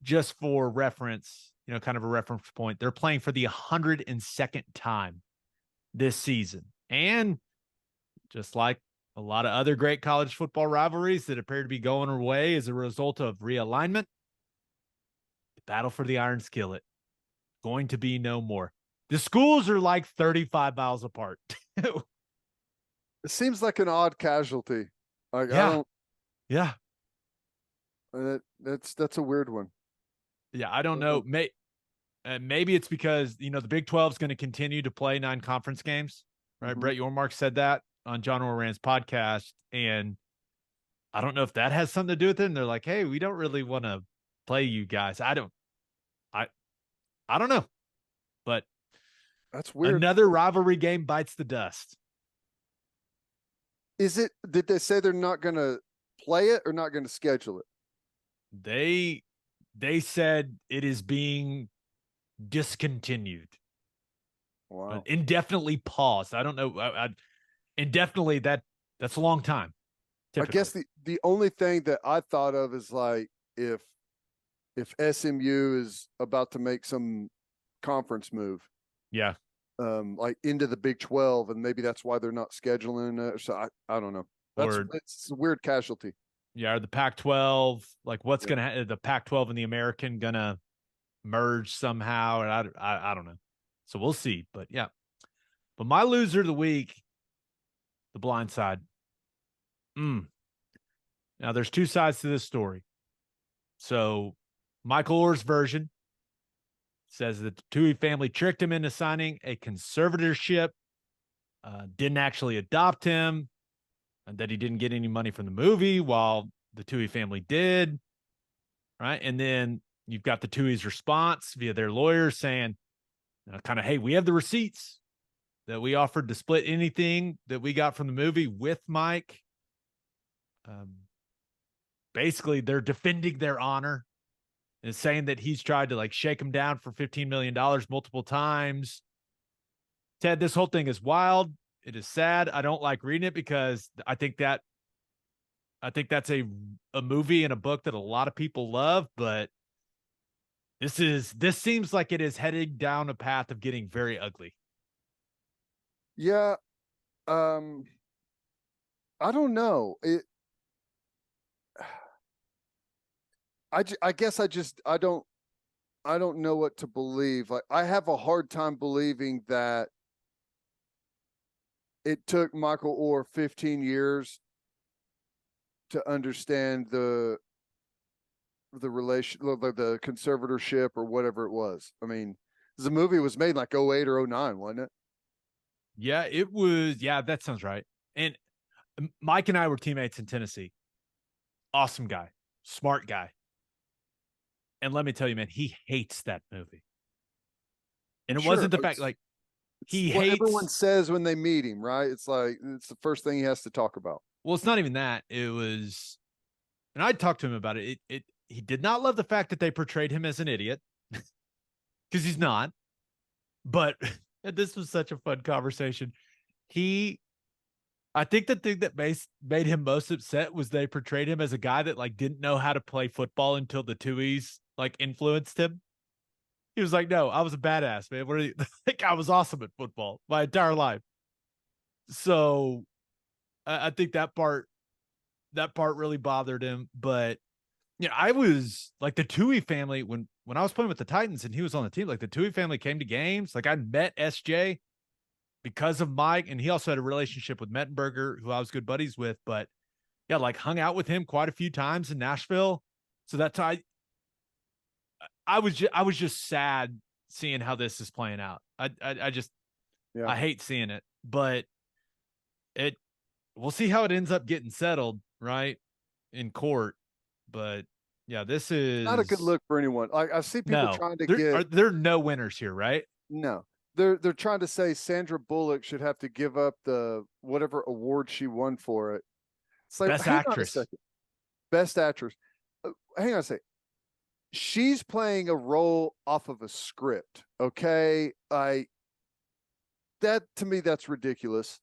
Just for reference, kind of a reference point, they're playing for the 102nd time this season. And just like A lot of other great college football rivalries that appear to be going away as a result of realignment. The battle for the iron skillet going to be no more. The schools are like 35 miles apart. It seems like an odd casualty. Like Yeah. I don't. Yeah. That's a weird one. Yeah, I don't know. Maybe it's because, the Big 12 is going to continue to play 9 conference games, right? Mhm. Brett Yormark said that on John Oran's podcast. And I don't know if that has something to do with it. And they're like, hey, we don't really want to play you guys. I don't know. But That's weird. another rivalry game bites the dust. Did they say they're not going to play it or not going to schedule it? They said it is being discontinued. Wow. Indefinitely paused. I don't know. Indefinitely, that's a long time. Typically. I guess the only thing that I thought of is like if SMU is about to make some conference move. Yeah. Like into the Big 12, and maybe that's why they're not scheduling it. So I don't know. It's a weird casualty. Yeah, or the Pac-12, like what's gonna the Pac-12 and the American gonna merge somehow, and I don't know. So we'll see. But yeah, but my loser of the week, The Blind Side. Now there's 2 sides to this story. So Michael Orr's version says that the Tui family tricked him into signing a conservatorship, didn't actually adopt him, and that he didn't get any money from the movie while the Tui family did. Right. And then you've got the Tui's response via their lawyers saying, kind of, hey, we have the receipts that we offered to split anything that we got from the movie with Mike. Basically, they're defending their honor and saying that he's tried to like shake him down for $15 million multiple times. Ted, this whole thing is wild. It is sad. I don't like reading it because I think that's a movie and a book that a lot of people love, but this seems like it is heading down a path of getting very ugly. Yeah. I don't know. I guess I don't know what to believe. Like I have a hard time believing that it took Michael Orr 15 years to understand the relation, the conservatorship or whatever it was. I mean, the movie was made like 08 or 09, wasn't it? Yeah, it was. Yeah, that sounds right. And Mike and I were teammates in Tennessee. Awesome guy, smart guy. And let me tell you, man, he hates that movie. And it wasn't the fact like he hates. Everyone says when they meet him, right? It's like it's the first thing he has to talk about. Well, it's not even that. It was, and I talked to him about it. He did not love the fact that they portrayed him as an idiot because he's not. But this was such a fun conversation. I think the thing that made him most upset was they portrayed him as a guy that like didn't know how to play football until the Tuies like influenced him. He was like, "No, I was a badass, man. What are you like? I was awesome at football my entire life." So I think that part really bothered him. But I was like the Tui family when I was playing with the Titans and he was on the team. Like the Tui family came to games. Like I met SJ because of Mike, and he also had a relationship with Mettenberger, who I was good buddies with. But yeah, like hung out with him quite a few times in Nashville. So that's how I was just sad seeing how this is playing out. I hate seeing it, but we'll see how it ends up getting settled right in court. But yeah, this is not a good look for anyone. Like I see people trying to there are no winners here, right? No, they're trying to say Sandra Bullock should have to give up the whatever award she won for it. It's like Best actress. Best actress. Hang on a second. She's playing a role off of a script. Okay. That to me, that's ridiculous.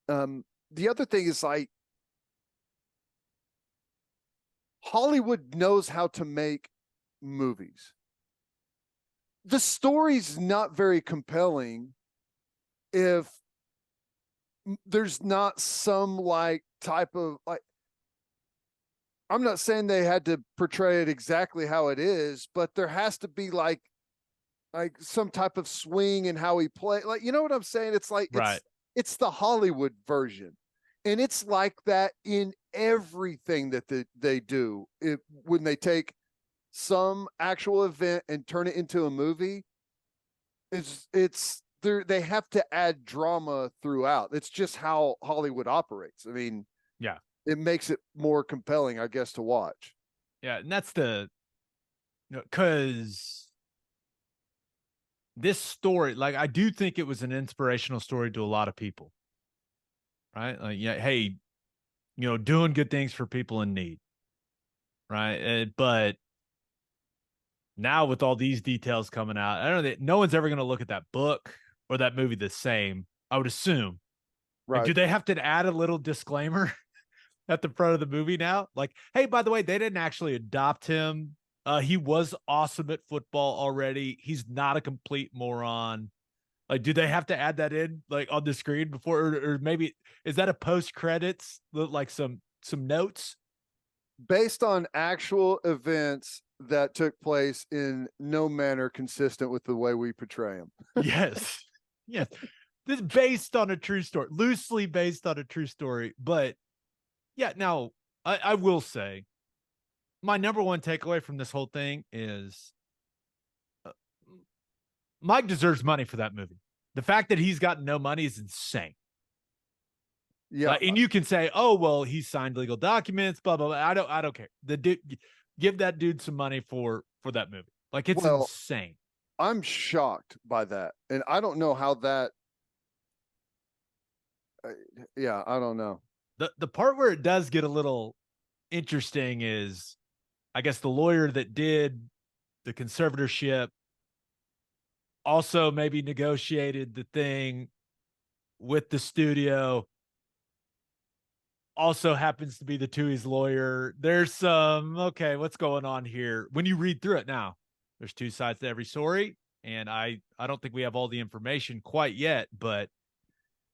The other thing is like Hollywood knows how to make movies. The story's not very compelling if there's not some like type of like, I'm not saying they had to portray it exactly how it is, but there has to be like some type of swing in how he played. Like, you know what I'm saying? It's like Right. it's the Hollywood version. And it's like that in everything that they do. When they take some actual event and turn it into a movie, they have to add drama throughout. It's just how Hollywood operates. I mean, Yeah. it makes it more compelling, I guess, to watch. Yeah. And that's because this story, like, I do think it was an inspirational story to a lot of people. Right. Like, yeah, hey, doing good things for people in need. Right. But now with all these details coming out, I don't know that no one's ever going to look at that book or that movie the same, I would assume. Like, Right. do they have to add a little disclaimer at the front of the movie now? Like, hey, by the way, they didn't actually adopt him. He was awesome at football already. He's not a complete moron. Like, do they have to add that in, like, on the screen before, or maybe is that a post credits, like some notes Based on actual events that took place in no manner consistent with the way we portray them? Yes, yes. This is based on a true story, loosely based on a true story. But yeah, now I will say my number one takeaway from this whole thing is Mike deserves money for that movie. The fact that he's gotten no money is insane. Yeah. And you can say, oh, well, he signed legal documents, blah, blah, blah. I don't care. The dude, give that dude some money for that movie. Like, it's insane. I'm shocked by that. And I don't know how that, yeah, I don't know. The part where it does get a little interesting is, I guess, the lawyer that did the conservatorship also maybe negotiated the thing with the studio, also happens to be the Tui's lawyer. There's some, okay, what's going on here? When you read through it now, there's two sides to every story. And I don't think we have all the information quite yet, but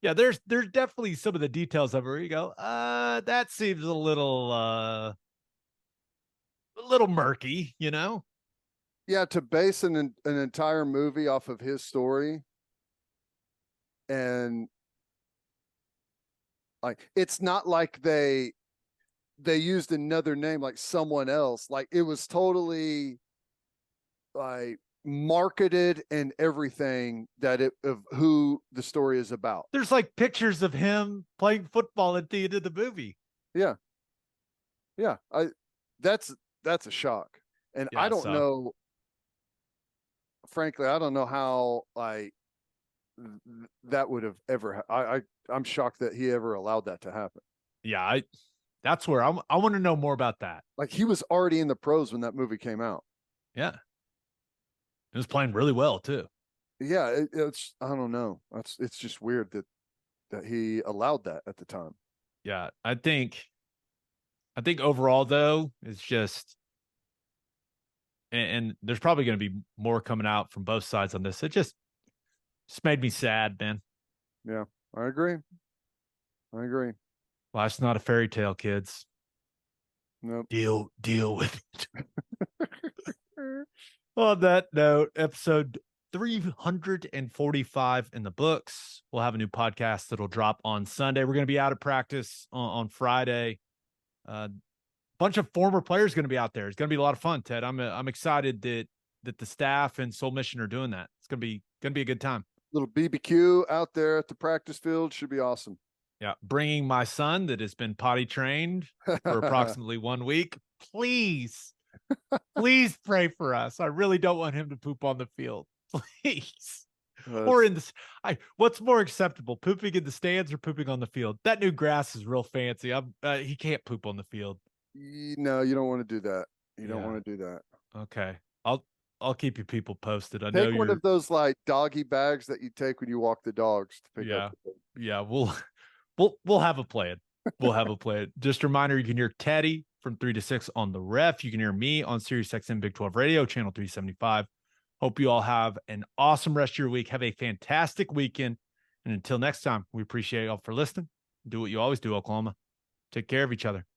yeah, there's definitely some of the details of it where you go, that seems a little murky, Yeah, to base an entire movie off of his story, and like, it's not like they used another name like someone else. Like, it was totally like marketed and everything of who the story is about. There's like pictures of him playing football at the end of the movie. Yeah. That's a shock. And Yeah, I don't know, frankly, I don't know how like that would have ever, I'm shocked that he ever allowed that to happen. Yeah. That's where I want to know more about that. Like, he was already in the pros when that movie came out. Yeah. It was playing really well too. Yeah. It's, I don't know. It's just weird that he allowed that at the time. Yeah. I think overall though, it's just, and there's probably going to be more coming out from both sides on this. It just made me sad, man. Yeah, I agree. Life's not a fairy tale, kids. Nope. Deal with it. On that note, episode 345 in the books. We'll have a new podcast that'll drop on Sunday. We're going to be out of practice on Friday. Bunch of former players going to be out there. It's going to be a lot of fun, Ted. I'm excited that the staff and Soul Mission are doing that. It's going to be a good time. Little BBQ out there at the practice field should be awesome. Yeah, bringing my son that has been potty trained for approximately 1 week. Please pray for us. I really don't want him to poop on the field. Please. Or in this, what's more acceptable, pooping in the stands or pooping on the field? That new grass is real fancy. He can't poop on the field. No, you don't want to do that. You don't want to do that. Okay. I'll keep you people posted. I take know one of those like doggy bags that you take when you walk the dogs to pick up. Yeah, we'll have a plan. We'll have a plan. Just a reminder, you can hear Teddy from 3 to 6 on the Ref. You can hear me on Sirius XM Big 12 Radio, channel 375. Hope you all have an awesome rest of your week. Have a fantastic weekend. And until next time, we appreciate y'all for listening. Do what you always do, Oklahoma. Take care of each other.